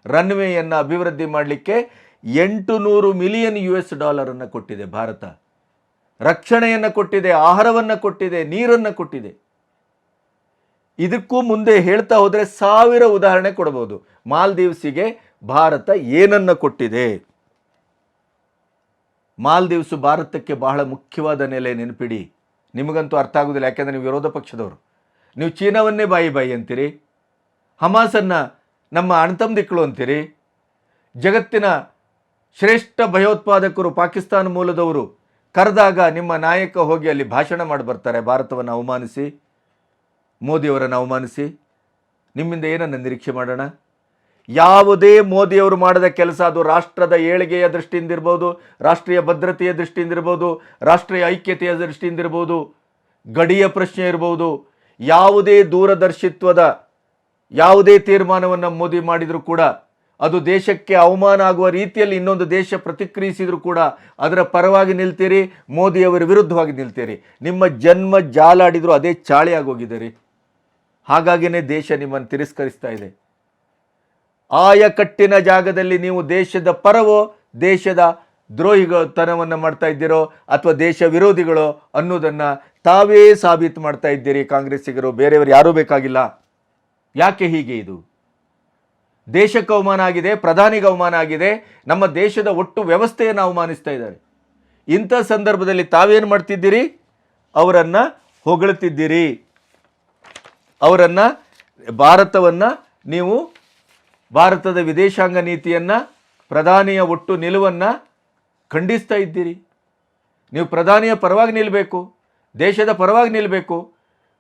ರನ್ವೇಯನ್ನು ಅಭಿವೃದ್ಧಿ ಮಾಡಲಿಕ್ಕೆ $800 ಮಿಲಿಯನ್ ಅನ್ನು ಕೊಟ್ಟಿದೆ ಭಾರತ. ರಕ್ಷಣೆಯನ್ನು ಕೊಟ್ಟಿದೆ, ಆಹಾರವನ್ನು ಕೊಟ್ಟಿದೆ, ನೀರನ್ನು ಕೊಟ್ಟಿದೆ. ಇದಕ್ಕೂ ಮುಂದೆ ಹೇಳ್ತಾ ಹೋದರೆ 1000 ಉದಾಹರಣೆ ಕೊಡಬಹುದು. ಮಾಲ್ದೀವ್ಸಿಗೆ ಭಾರತ ಏನನ್ನು ಕೊಟ್ಟಿದೆ. ಮಾಲ್ದೀವ್ಸು ಭಾರತಕ್ಕೆ ಬಹಳ ಮುಖ್ಯವಾದ ನೆಲೆ, ನೆನಪಿಡಿ. ನಿಮಗಂತೂ ಅರ್ಥ ಆಗೋದಿಲ್ಲ, ಯಾಕೆಂದರೆ ನೀವು ವಿರೋಧ ಪಕ್ಷದವರು. ನೀವು ಚೀನಾವನ್ನೇ ಬಾಯಿ ಅಂತೀರಿ, ಹಮಾಸನ್ನು ನಮ್ಮ ಅಣ್ತಂದಿಕ್ಕಳು ಅಂತೀರಿ. ಜಗತ್ತಿನ ಶ್ರೇಷ್ಠ ಭಯೋತ್ಪಾದಕರು ಪಾಕಿಸ್ತಾನ ಮೂಲದವರು ಕರೆದಾಗ ನಿಮ್ಮ ನಾಯಕ ಹೋಗಿ ಅಲ್ಲಿ ಭಾಷಣ ಮಾಡಿ ಬರ್ತಾರೆ, ಭಾರತವನ್ನು ಅವಮಾನಿಸಿ, ಮೋದಿಯವರನ್ನು ಅವಮಾನಿಸಿ. ನಿಮ್ಮಿಂದ ಏನನ್ನು ನಿರೀಕ್ಷೆ ಮಾಡೋಣ? ಯಾವುದೇ ಮೋದಿಯವರು ಮಾಡದ ಕೆಲಸ, ಅದು ರಾಷ್ಟ್ರದ ಏಳಿಗೆಯ ದೃಷ್ಟಿಯಿಂದ ಇರ್ಬೋದು, ರಾಷ್ಟ್ರೀಯ ಭದ್ರತೆಯ ದೃಷ್ಟಿಯಿಂದ ಇರ್ಬೋದು, ರಾಷ್ಟ್ರೀಯ ಐಕ್ಯತೆಯ ದೃಷ್ಟಿಯಿಂದ ಇರ್ಬೋದು, ಗಡಿಯ ಪ್ರಶ್ನೆ ಇರ್ಬೋದು, ಯಾವುದೇ ದೂರದರ್ಶಿತ್ವದ ಯಾವುದೇ ತೀರ್ಮಾನವನ್ನು ಮೋದಿ ಮಾಡಿದರೂ ಕೂಡ ಅದು ದೇಶಕ್ಕೆ ಅವಮಾನ ಆಗುವ ರೀತಿಯಲ್ಲಿ ಇನ್ನೊಂದು ದೇಶ ಪ್ರತಿಕ್ರಿಯಿಸಿದರೂ ಕೂಡ ಅದರ ಪರವಾಗಿ ನಿಲ್ತೀರಿ, ಮೋದಿಯವರ ವಿರುದ್ಧವಾಗಿ ನಿಲ್ತೀರಿ. ನಿಮ್ಮ ಜನ್ಮ ಜಾಲಾಡಿದರೂ ಅದೇ ಚಾಳಿ ಆಗೋಗಿದ್ದೀರಿ. ಹಾಗಾಗಿಯೇ ದೇಶ ನಿಮ್ಮನ್ನು ತಿರಸ್ಕರಿಸ್ತಾ ಇದೆ. ಆಯಕಟ್ಟಿನ ಜಾಗದಲ್ಲಿ ನೀವು ದೇಶದ ಪರವೋ ದೇಶದ ದ್ರೋಹಿತನವನ್ನು ಮಾಡ್ತಾ ಇದ್ದೀರೋ ಅಥವಾ ದೇಶ ವಿರೋಧಿಗಳು ಅನ್ನೋದನ್ನು ತಾವೇ ಸಾಬೀತು ಮಾಡ್ತಾ ಇದ್ದೀರಿ ಕಾಂಗ್ರೆಸ್ಸಿಗರು. ಬೇರೆಯವರು ಯಾರೂ ಬೇಕಾಗಿಲ್ಲ. ಯಾಕೆ ಹೀಗೆ? ಇದು ದೇಶಕ್ಕೆ ಅವಮಾನ ಆಗಿದೆ, ಪ್ರಧಾನಿಗೆ ಅವಮಾನ ಆಗಿದೆ, ನಮ್ಮ ದೇಶದ ಒಟ್ಟು ವ್ಯವಸ್ಥೆಯನ್ನು ಅವಮಾನಿಸ್ತಾ ಇದ್ದಾರೆ. ಇಂಥ ಸಂದರ್ಭದಲ್ಲಿ ತಾವೇನು ಮಾಡ್ತಿದ್ದೀರಿ? ಅವರನ್ನು ಹೊಗಳುತ್ತಿದ್ದೀರಿ. ಅವರನ್ನು, ಭಾರತವನ್ನು ನೀವು, ಭಾರತದ ವಿದೇಶಾಂಗ ನೀತಿಯನ್ನು, ಪ್ರಧಾನಿಯ ಒಟ್ಟು ನಿಲುವನ್ನು ಖಂಡಿಸ್ತಾ ಇದ್ದೀರಿ. ನೀವು ಪ್ರಧಾನಿಯ ಪರವಾಗಿ ನಿಲ್ಲಬೇಕು, ದೇಶದ ಪರವಾಗಿ ನಿಲ್ಲಬೇಕು.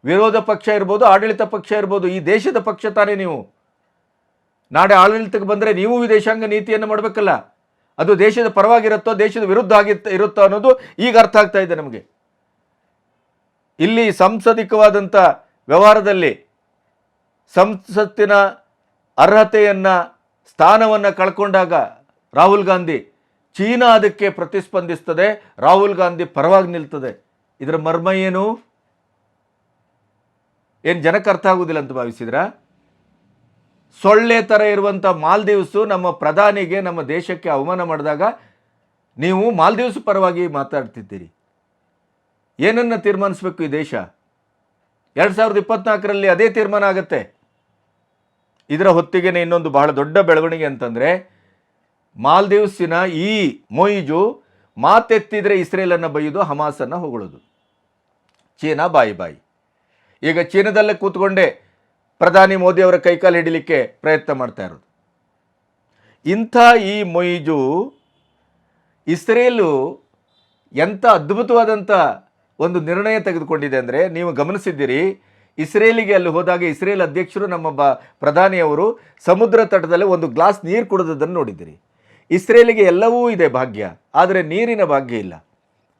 ವಿರೋಧ ಪಕ್ಷ ಇರ್ಬೋದು, ಆಡಳಿತ ಪಕ್ಷ ಇರ್ಬೋದು, ಈ ದೇಶದ ಪಕ್ಷ ತಾನೇ ನೀವು. ನಾಳೆ ಆಡಳಿತಕ್ಕೆ ಬಂದರೆ ನೀವು ವಿದೇಶಾಂಗ ನೀತಿಯನ್ನು ಮಾಡಬೇಕಲ್ಲ. ಅದು ದೇಶದ ಪರವಾಗಿರುತ್ತೋ ದೇಶದ ವಿರುದ್ಧ ಇರುತ್ತೋ ಅನ್ನೋದು ಈಗ ಅರ್ಥ ಆಗ್ತಾ ಇದೆ ನಮಗೆ. ಇಲ್ಲಿ ಸಾಂಸದಿಕವಾದಂಥ ವ್ಯವಹಾರದಲ್ಲಿ ಸಂಸತ್ತಿನ ಅರ್ಹತೆಯನ್ನು, ಸ್ಥಾನವನ್ನು ಕಳ್ಕೊಂಡಾಗ ರಾಹುಲ್ ಗಾಂಧಿ, ಚೀನಾ ಅದಕ್ಕೆ ಪ್ರತಿಸ್ಪಂದಿಸ್ತದೆ, ರಾಹುಲ್ ಗಾಂಧಿ ಪರವಾಗಿ ನಿಲ್ತದೆ. ಇದರ ಮರ್ಮ ಏನು ಜನಕ್ಕೆ ಅರ್ಥ ಆಗುವುದಿಲ್ಲ ಅಂತ ಭಾವಿಸಿದ್ರಾ? ಸೊಳ್ಳೆ ಥರ ಇರುವಂಥ ಮಾಲ್ದೀವ್ಸು ನಮ್ಮ ಪ್ರಧಾನಿಗೆ ನಮ್ಮ ದೇಶಕ್ಕೆ ಅವಮಾನ ಮಾಡಿದಾಗ ನೀವು ಮಾಲ್ದೀವ್ಸ್ ಪರವಾಗಿ ಮಾತಾಡ್ತಿದ್ದೀರಿ. ಏನನ್ನು ತೀರ್ಮಾನಿಸಬೇಕು ಈ ದೇಶ? 2024ರಲ್ಲಿ ಅದೇ ತೀರ್ಮಾನ ಆಗುತ್ತೆ. ಇದರ ಹೊತ್ತಿಗೆ ಇನ್ನೊಂದು ಬಹಳ ದೊಡ್ಡ ಬೆಳವಣಿಗೆ ಅಂತಂದರೆ, ಮಾಲ್ದೀವ್ಸಿನ ಈ ಮೊಯಿಜು ಮಾತೆತ್ತಿದ್ರೆ ಇಸ್ರೇಲನ್ನು ಬೈಯೋದು, ಹಮಾಸನ್ನು ಹೊಗಳೋದು. ಚೀನಾ ಬಾಯಿ ಬಾಯಿ. ಈಗ ಚೀನಾದಲ್ಲೇ ಕೂತ್ಕೊಂಡೇ ಪ್ರಧಾನಿ ಮೋದಿ ಅವರ ಕೈಕಾಲು ಹಿಡಿಲಿಕ್ಕೆ ಪ್ರಯತ್ನ ಮಾಡ್ತಾ ಇರೋದು. ಇಂಥ ಈ ಮೊಯಿಜು ಇಸ್ರೇಲು ಎಂಥ ಅದ್ಭುತವಾದಂಥ ಒಂದು ನಿರ್ಣಯ ತೆಗೆದುಕೊಂಡಿದೆ ಅಂದರೆ, ನೀವು ಗಮನಿಸಿದ್ದೀರಿ, ಇಸ್ರೇಲಿಗೆ ಅಲ್ಲಿ ಹೋದಾಗ ಇಸ್ರೇಲ್ ಅಧ್ಯಕ್ಷರು ನಮ್ಮ ಪ್ರಧಾನಿಯವರು ಸಮುದ್ರ ತಟದಲ್ಲಿ ಒಂದು ಗ್ಲಾಸ್ ನೀರು ಕುಡಿದದನ್ನು ನೋಡಿದ್ದೀರಿ. ಇಸ್ರೇಲಿಗೆ ಎಲ್ಲವೂ ಇದೆ ಭಾಗ್ಯ, ಆದರೆ ನೀರಿನ ಭಾಗ್ಯ ಇಲ್ಲ.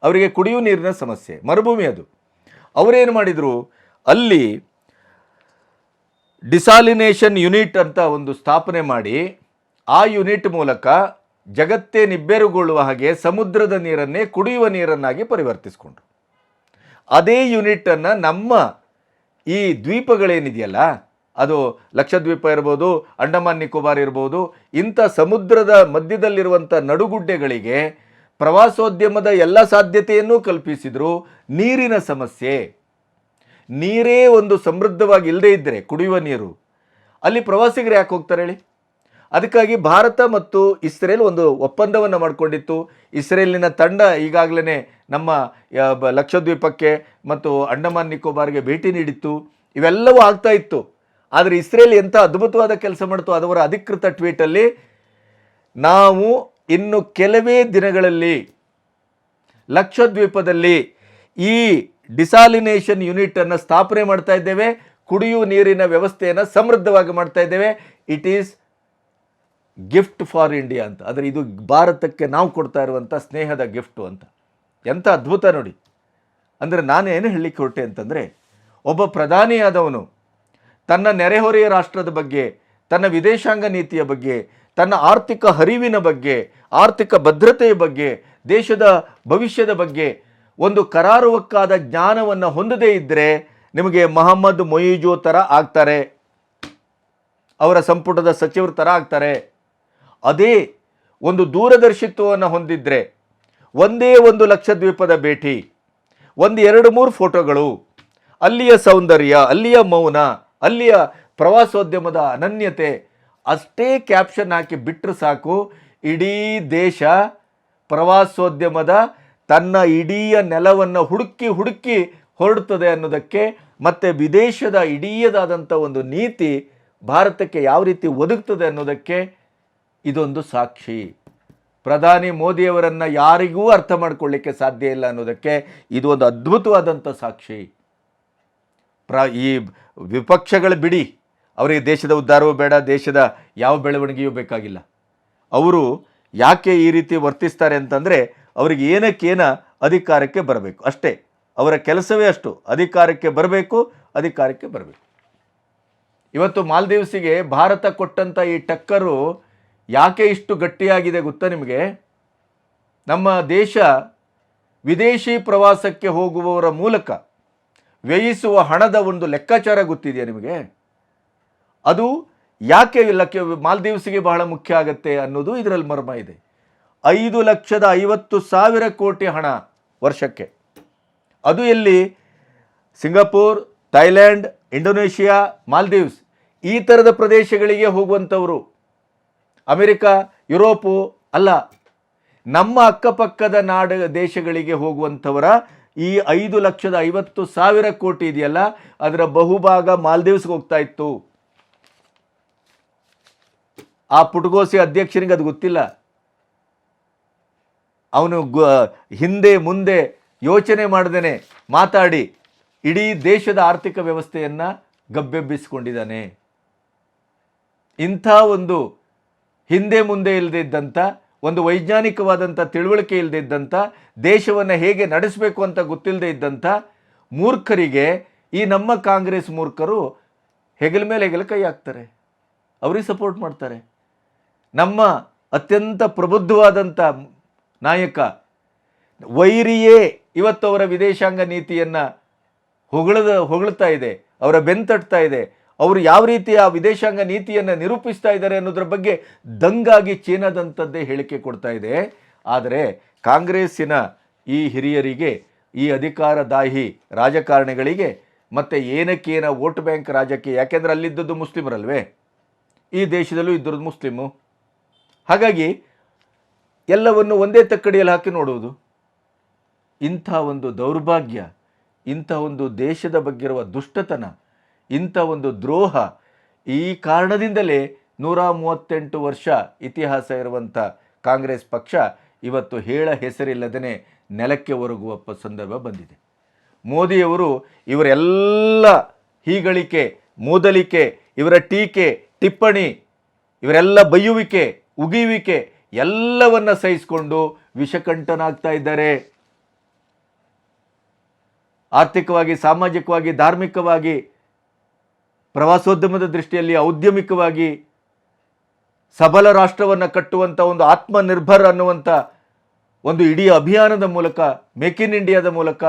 ಅವರಿಗೆ ಕುಡಿಯುವ ನೀರಿನ ಸಮಸ್ಯೆ, ಮರುಭೂಮಿ ಅದು. ಅವರೇನು ಮಾಡಿದರು, ಅಲ್ಲಿ ಡಿಸಾಲಿನೇಷನ್ ಯೂನಿಟ್ ಅಂತ ಒಂದು ಸ್ಥಾಪನೆ ಮಾಡಿ, ಆ ಯೂನಿಟ್ ಮೂಲಕ ಜಗತ್ತೇ ನಿಬ್ಬೆರಗೊಳ್ಳುವ ಹಾಗೆ ಸಮುದ್ರದ ನೀರನ್ನೇ ಕುಡಿಯುವ ನೀರನ್ನಾಗಿ ಪರಿವರ್ತಿಸಿಕೊಂಡ್ರು. ಅದೇ ಯೂನಿಟನ್ನು ನಮ್ಮ ಈ ದ್ವೀಪಗಳೇನಿದೆಯಲ್ಲ, ಅದು ಲಕ್ಷದ್ವೀಪ ಇರ್ಬೋದು, ಅಂಡಮಾನ್ ನಿಕೋಬಾರ್ ಇರ್ಬೋದು, ಇಂಥ ಸಮುದ್ರದ ಮಧ್ಯದಲ್ಲಿರುವಂಥ ನಡುಗುಡ್ಡೆಗಳಿಗೆ ಪ್ರವಾಸೋದ್ಯಮದ ಎಲ್ಲ ಸಾಧ್ಯತೆಯನ್ನೂ ಕಲ್ಪಿಸಿದ್ರು. ನೀರಿನ ಸಮಸ್ಯೆ, ನೀರೇ ಒಂದು ಸಮೃದ್ಧವಾಗಿ ಇಲ್ಲದೇ ಇದ್ದರೆ ಕುಡಿಯುವ ನೀರು, ಅಲ್ಲಿ ಪ್ರವಾಸಿಗರು ಯಾಕೆ ಹೋಗ್ತಾರೆ ಹೇಳಿ? ಅದಕ್ಕಾಗಿ ಭಾರತ ಮತ್ತು ಇಸ್ರೇಲ್ ಒಂದು ಒಪ್ಪಂದವನ್ನು ಮಾಡಿಕೊಂಡಿತ್ತು. ಇಸ್ರೇಲಿನ ತಂಡ ಈಗಾಗಲೇ ನಮ್ಮ ಲಕ್ಷದ್ವೀಪಕ್ಕೆ ಮತ್ತು ಅಂಡಮಾನ್ ನಿಕೋಬಾರ್ಗೆ ಭೇಟಿ ನೀಡಿತ್ತು. ಇವೆಲ್ಲವೂ ಆಗ್ತಾ ಇತ್ತು. ಆದರೆ ಇಸ್ರೇಲ್ ಎಂಥ ಅದ್ಭುತವಾದ ಕೆಲಸ ಮಾಡ್ತು, ಅದರ ಅಧಿಕೃತ ಟ್ವೀಟಲ್ಲಿ, ನಾವು ಇನ್ನು ಕೆಲವೇ ದಿನಗಳಲ್ಲಿ ಲಕ್ಷದ್ವೀಪದಲ್ಲಿ ಈ ಡಿಸಾಲಿನೇಷನ್ ಯೂನಿಟನ್ನು ಸ್ಥಾಪನೆ ಮಾಡ್ತಾ ಇದ್ದೇವೆ, ಕುಡಿಯುವ ನೀರಿನ ವ್ಯವಸ್ಥೆಯನ್ನು ಸಮೃದ್ಧವಾಗಿ ಮಾಡ್ತಾ ಇದ್ದೇವೆ. It is gift for India ಅಂತ. ಆದರೆ ಇದು ಭಾರತಕ್ಕೆ ನಾವು ಕೊಡ್ತಾ ಇರುವಂಥ ಸ್ನೇಹದ ಗಿಫ್ಟು ಅಂತ. ಎಂಥ ಅದ್ಭುತ ನೋಡಿ. ಅಂದರೆ ನಾನು ಏನು ಹೇಳಲಿಕ್ಕೆ ಹೊರಟೆ ಅಂತಂದರೆ, ಒಬ್ಬ ಪ್ರಧಾನಿಯಾದವನು ತನ್ನ ನೆರೆಹೊರೆಯ ರಾಷ್ಟ್ರದ ಬಗ್ಗೆ, ತನ್ನ ವಿದೇಶಾಂಗ ನೀತಿಯ ಬಗ್ಗೆ, ತನ್ನ ಆರ್ಥಿಕ ಹರಿವಿನ ಬಗ್ಗೆ, ಆರ್ಥಿಕ ಭದ್ರತೆಯ ಬಗ್ಗೆ, ದೇಶದ ಭವಿಷ್ಯದ ಬಗ್ಗೆ ಒಂದು ಕರಾರುವಕ್ಕಾದ ಜ್ಞಾನವನ್ನು ಹೊಂದದೇ ಇದ್ದರೆ ನಿಮಗೆ ಮೊಹಮ್ಮದ್ ಮೊಯಿಜು ಥರ ಆಗ್ತಾರೆ, ಅವರ ಸಂಪುಟದ ಸಚಿವರ ಥರ ಆಗ್ತಾರೆ. ಅದೇ ಒಂದು ದೂರದರ್ಶಿತ್ವವನ್ನು ಹೊಂದಿದ್ರೆ, ಒಂದೇ ಒಂದು ಲಕ್ಷದ್ವೀಪದ ಭೇಟಿ, ಒಂದು 2-3 ಫೋಟೋಗಳು, ಅಲ್ಲಿಯ ಸೌಂದರ್ಯ, ಅಲ್ಲಿಯ ಮೌನ, ಅಲ್ಲಿಯ ಪ್ರವಾಸೋದ್ಯಮದ ಅನನ್ಯತೆ, ಅಷ್ಟೇ ಕ್ಯಾಪ್ಷನ್ ಹಾಕಿ ಬಿಟ್ಟರೆ ಸಾಕು, ಇಡೀ ದೇಶ ಪ್ರವಾಸೋದ್ಯಮದ ತನ್ನ ಇಡೀ ನೆಲವನ್ನು ಹುಡುಕಿ ಹೊರಡುತ್ತದೆ ಅನ್ನೋದಕ್ಕೆ, ಮತ್ತು ವಿದೇಶದ ಇಡೀದಾದಂಥ ಒಂದು ನೀತಿ ಭಾರತಕ್ಕೆ ಯಾವ ರೀತಿ ಒದಗ್ತದೆ ಅನ್ನೋದಕ್ಕೆ ಇದೊಂದು ಸಾಕ್ಷಿ. ಪ್ರಧಾನಿ ಮೋದಿಯವರನ್ನು ಯಾರಿಗೂ ಅರ್ಥ ಮಾಡಿಕೊಳ್ಳಿಕ್ಕೆ ಸಾಧ್ಯ ಇಲ್ಲ ಅನ್ನೋದಕ್ಕೆ ಇದು ಒಂದು ಅದ್ಭುತವಾದಂಥ ಸಾಕ್ಷಿ. ಈ ವಿಪಕ್ಷಗಳು ಬಿಡಿ, ಅವರಿಗೆ ದೇಶದ ಉದ್ಧಾರವೂ ಬೇಡ, ದೇಶದ ಯಾವ ಬೆಳವಣಿಗೆಯೂ ಬೇಕಾಗಿಲ್ಲ. ಅವರು ಯಾಕೆ ಈ ರೀತಿ ವರ್ತಿಸ್ತಾರೆ ಅಂತಂದರೆ, ಅವರಿಗೆ ಏನಕ್ಕೇನ ಅಧಿಕಾರಕ್ಕೆ ಬರಬೇಕು ಅಷ್ಟೇ. ಅವರ ಕೆಲಸವೇ ಅಷ್ಟು, ಅಧಿಕಾರಕ್ಕೆ ಬರಬೇಕು. ಇವತ್ತು ಮಾಲ್ದೀವ್ಸಿಗೆ ಭಾರತ ಕೊಟ್ಟಂಥ ಈ ಟಕ್ಕರು ಯಾಕೆ ಇಷ್ಟು ಗಟ್ಟಿಯಾಗಿದೆ ಗೊತ್ತಾ ನಿಮಗೆ? ನಮ್ಮ ದೇಶ ವಿದೇಶಿ ಪ್ರವಾಸಕ್ಕೆ ಹೋಗುವವರ ಮೂಲಕ ವ್ಯಯಿಸುವ ಹಣದ ಒಂದು ಲೆಕ್ಕಾಚಾರ ಗೊತ್ತಿದೆಯಾ ನಿಮಗೆ? ಅದು ಯಾಕೆ ಮಾಲ್ದೀವ್ಸಿಗೆ ಬಹಳ ಮುಖ್ಯ ಆಗುತ್ತೆ ಅನ್ನೋದು ಇದರಲ್ಲಿ ಮರ್ಮ ಇದೆ. 5,50,000 ಕೋಟಿ ಹಣ ವರ್ಷಕ್ಕೆ. ಅದು ಎಲ್ಲಿ? ಸಿಂಗಾಪುರ್, ಥೈಲ್ಯಾಂಡ್, ಇಂಡೋನೇಷಿಯಾ, ಮಾಲ್ದೀವ್ಸ್ ಈ ಥರದ ಪ್ರದೇಶಗಳಿಗೆ ಹೋಗುವಂಥವರು. ಅಮೆರಿಕ, ಯುರೋಪು ಅಲ್ಲ, ನಮ್ಮ ಅಕ್ಕಪಕ್ಕದ ದೇಶಗಳಿಗೆ ಹೋಗುವಂಥವರ ಈ 5,50,000 ಕೋಟಿ ಇದೆಯಲ್ಲ, ಅದರ ಬಹುಭಾಗ ಮಾಲ್ದೀವ್ಸ್ಗೆ ಹೋಗ್ತಾ ಇತ್ತು. ಆ ಪುಟಗೋಸಿ ಅಧ್ಯಕ್ಷನಿಗೆ ಅದು ಗೊತ್ತಿಲ್ಲ. ಅವನು ಹಿಂದೆ ಮುಂದೆ ಯೋಚನೆ ಮಾಡದೇನೆ ಮಾತಾಡಿ ಇಡೀ ದೇಶದ ಆರ್ಥಿಕ ವ್ಯವಸ್ಥೆಯನ್ನು ಗಬ್ಬೆಬ್ಬಿಸಿಕೊಂಡಿದ್ದಾನೆ. ಇಂಥ ಒಂದು ಹಿಂದೆ ಮುಂದೆ ಇಲ್ಲದೆ ಇದ್ದಂಥ, ಒಂದು ವೈಜ್ಞಾನಿಕವಾದಂಥ ತಿಳುವಳಿಕೆ ಇಲ್ಲದೆ ಇದ್ದಂಥ, ದೇಶವನ್ನು ಹೇಗೆ ನಡೆಸಬೇಕು ಅಂತ ಗೊತ್ತಿಲ್ಲದೆ ಇದ್ದಂಥ ಮೂರ್ಖರಿಗೆ ಈ ನಮ್ಮ ಕಾಂಗ್ರೆಸ್ ಮೂರ್ಖರು ಹೆಗಲ ಮೇಲೆ ಹೆಗಲ ಕೈ ಹಾಕ್ತಾರೆ, ಅವ್ರಿಗೆ ಸಪೋರ್ಟ್ ಮಾಡ್ತಾರೆ. ನಮ್ಮ ಅತ್ಯಂತ ಪ್ರಬುದ್ಧವಾದಂಥ ನಾಯಕ ವೈರಿಯೇ ಇವತ್ತು ಅವರ ವಿದೇಶಾಂಗ ನೀತಿಯನ್ನು ಹೊಗಳ್ತಾ ಇದೆ, ಅವರ ಬೆಂತಟ್ತಾ ಇದೆ. ಅವರು ಯಾವ ರೀತಿ ಆ ವಿದೇಶಾಂಗ ನೀತಿಯನ್ನು ನಿರೂಪಿಸ್ತಾ ಇದ್ದಾರೆ ಅನ್ನೋದ್ರ ಬಗ್ಗೆ ದಂಗಾಗಿ ಚೀನಾದಂಥದ್ದೇ ಹೇಳಿಕೆ ಕೊಡ್ತಾ ಇದೆ. ಆದರೆ ಕಾಂಗ್ರೆಸ್ಸಿನ ಈ ಹಿರಿಯರಿಗೆ, ಈ ಅಧಿಕಾರದಾಹಿ ರಾಜಕಾರಣಿಗಳಿಗೆ ಮತ್ತು ಏನಕ್ಕೇನ ವೋಟ್ ಬ್ಯಾಂಕ್ ರಾಜಕೀಯ, ಯಾಕೆಂದರೆ ಅಲ್ಲಿದ್ದದ್ದು ಮುಸ್ಲಿಮರಲ್ವೇ, ಈ ದೇಶದಲ್ಲೂ ಇದ್ದದ್ದು ಮುಸ್ಲಿಮು. ಹಾಗಾಗಿ ಎಲ್ಲವನ್ನು ಒಂದೇ ತಕ್ಕಡಿಯಲ್ಲಿ ಹಾಕಿ ನೋಡುವುದು. ಇಂಥ ಒಂದು ದೌರ್ಭಾಗ್ಯ, ಇಂಥ ಒಂದು ದೇಶದ ಬಗ್ಗೆ ಇರುವ ದುಷ್ಟತನ, ಇಂಥ ಒಂದು ದ್ರೋಹ, ಈ ಕಾರಣದಿಂದಲೇ 138 ವರ್ಷ ಇತಿಹಾಸ ಇರುವಂಥ ಕಾಂಗ್ರೆಸ್ ಪಕ್ಷ ಇವತ್ತು ಹೇಳ ಹೆಸರಿಲ್ಲದೇ ನೆಲಕ್ಕೆ ಒರಗುವ ಸಂದರ್ಭ ಬಂದಿದೆ. ಮೋದಿಯವರು ಇವರೆಲ್ಲ ಹೀಗಳಿಕೆ, ಮೂದಲಿಕೆ, ಇವರ ಟೀಕೆ, ಟಿಪ್ಪಣಿ, ಇವರೆಲ್ಲ ಬೈಯುವಿಕೆ, ಉಗಿಯುವಿಕೆ ಎಲ್ಲವನ್ನ ಸಹಿಸಿಕೊಂಡು ವಿಷಕಂಠನಾಗ್ತಾ ಇದ್ದಾರೆ. ಆರ್ಥಿಕವಾಗಿ, ಸಾಮಾಜಿಕವಾಗಿ, ಧಾರ್ಮಿಕವಾಗಿ, ಪ್ರವಾಸೋದ್ಯಮದ ದೃಷ್ಟಿಯಲ್ಲಿ, ಔದ್ಯಮಿಕವಾಗಿ ಸಬಲ ರಾಷ್ಟ್ರವನ್ನು ಕಟ್ಟುವಂಥ ಒಂದು ಆತ್ಮನಿರ್ಭರ್ ಅನ್ನುವಂಥ ಒಂದು ಇಡೀ ಅಭಿಯಾನದ ಮೂಲಕ, ಮೇಕ್ ಇನ್ ಇಂಡಿಯಾದ ಮೂಲಕ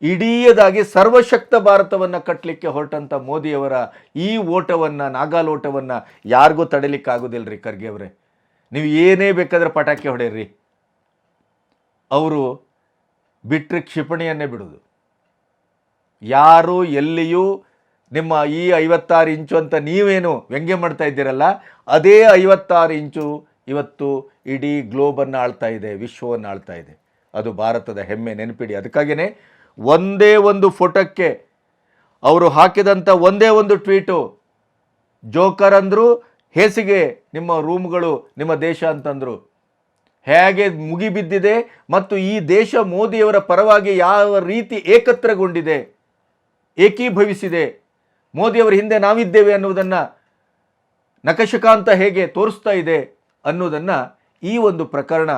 ಇಡೀದಾಗಿ ಸರ್ವಶಕ್ತ ಭಾರತವನ್ನು ಕಟ್ಟಲಿಕ್ಕೆ ಹೊರಟಂಥ ಮೋದಿಯವರ ಈ ಓಟವನ್ನು, ನಾಗಾಲೋಟವನ್ನು ಯಾರಿಗೂ ತಡಿಲಿಕ್ಕಾಗೋದಿಲ್ಲ ರೀ ಖರ್ಗೆ ಅವರೇ. ನೀವು ಏನೇ ಬೇಕಾದ್ರೆ ಪಟಾಕಿ ಹೊಡೆಯಿರಿ, ಅವರು ಬಿಟ್ಟರೆ ಕ್ಷಿಪಣಿಯನ್ನೇ ಬಿಡೋದು. ಯಾರು ಎಲ್ಲಿಯೂ ನಿಮ್ಮ ಈ 56 ಇಂಚು ಅಂತ ನೀವೇನು ವ್ಯಂಗ್ಯ ಮಾಡ್ತಾ ಇದ್ದೀರಲ್ಲ, ಅದೇ 56 ಇಂಚು ಇವತ್ತು ಇಡೀ ಗ್ಲೋಬನ್ನು ಆಳ್ತಾ ಇದೆ, ವಿಶ್ವವನ್ನು ಆಳ್ತಾ ಇದೆ. ಅದು ಭಾರತದ ಹೆಮ್ಮೆ, ನೆನಪಿಡಿ. ಅದಕ್ಕಾಗಿಯೇ ಒಂದೇ ಒಂದು ಫೋಟೋಕ್ಕೆ ಅವರು ಹಾಕಿದಂಥ ಒಂದೇ ಒಂದು ಟ್ವೀಟು, ಜೋಕರ್ ಅಂದರು, ಹೇಸಿಗೆ ನಿಮ್ಮ ರೂಮ್ಗಳು ನಿಮ್ಮ ದೇಶ ಅಂತಂದರು. ಹೇಗೆ ಮುಗಿಬಿದ್ದಿದೆ ಮತ್ತು ಈ ದೇಶ ಮೋದಿಯವರ ಪರವಾಗಿ ಯಾವ ರೀತಿ ಏಕತ್ರಗೊಂಡಿದೆ, ಏಕೀಭವಿಸಿದೆ, ಮೋದಿಯವರ ಹಿಂದೆ ನಾವಿದ್ದೇವೆ ಅನ್ನುವುದನ್ನು ನಖಶಿಖಾಂತ ಹೇಗೆ ತೋರಿಸ್ತಾ ಇದೆ ಅನ್ನೋದನ್ನು ಈ ಒಂದು ಪ್ರಕರಣ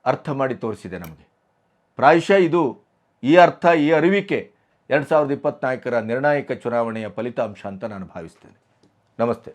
ಅರ್ಥ ಮಾಡಿ ತೋರಿಸಿದೆ ನಮಗೆ. ಪ್ರಾಯಶಃ ಇದು ಈ ಅರ್ಥ, ಈ ಅರಿವಿಕೆ 2024ರ ನಿರ್ಣಾಯಕ ಚುನಾವಣೆಯ ಫಲಿತಾಂಶ ಅಂತ ನಾನು ಭಾವಿಸ್ತೇನೆ. ನಮಸ್ತೆ.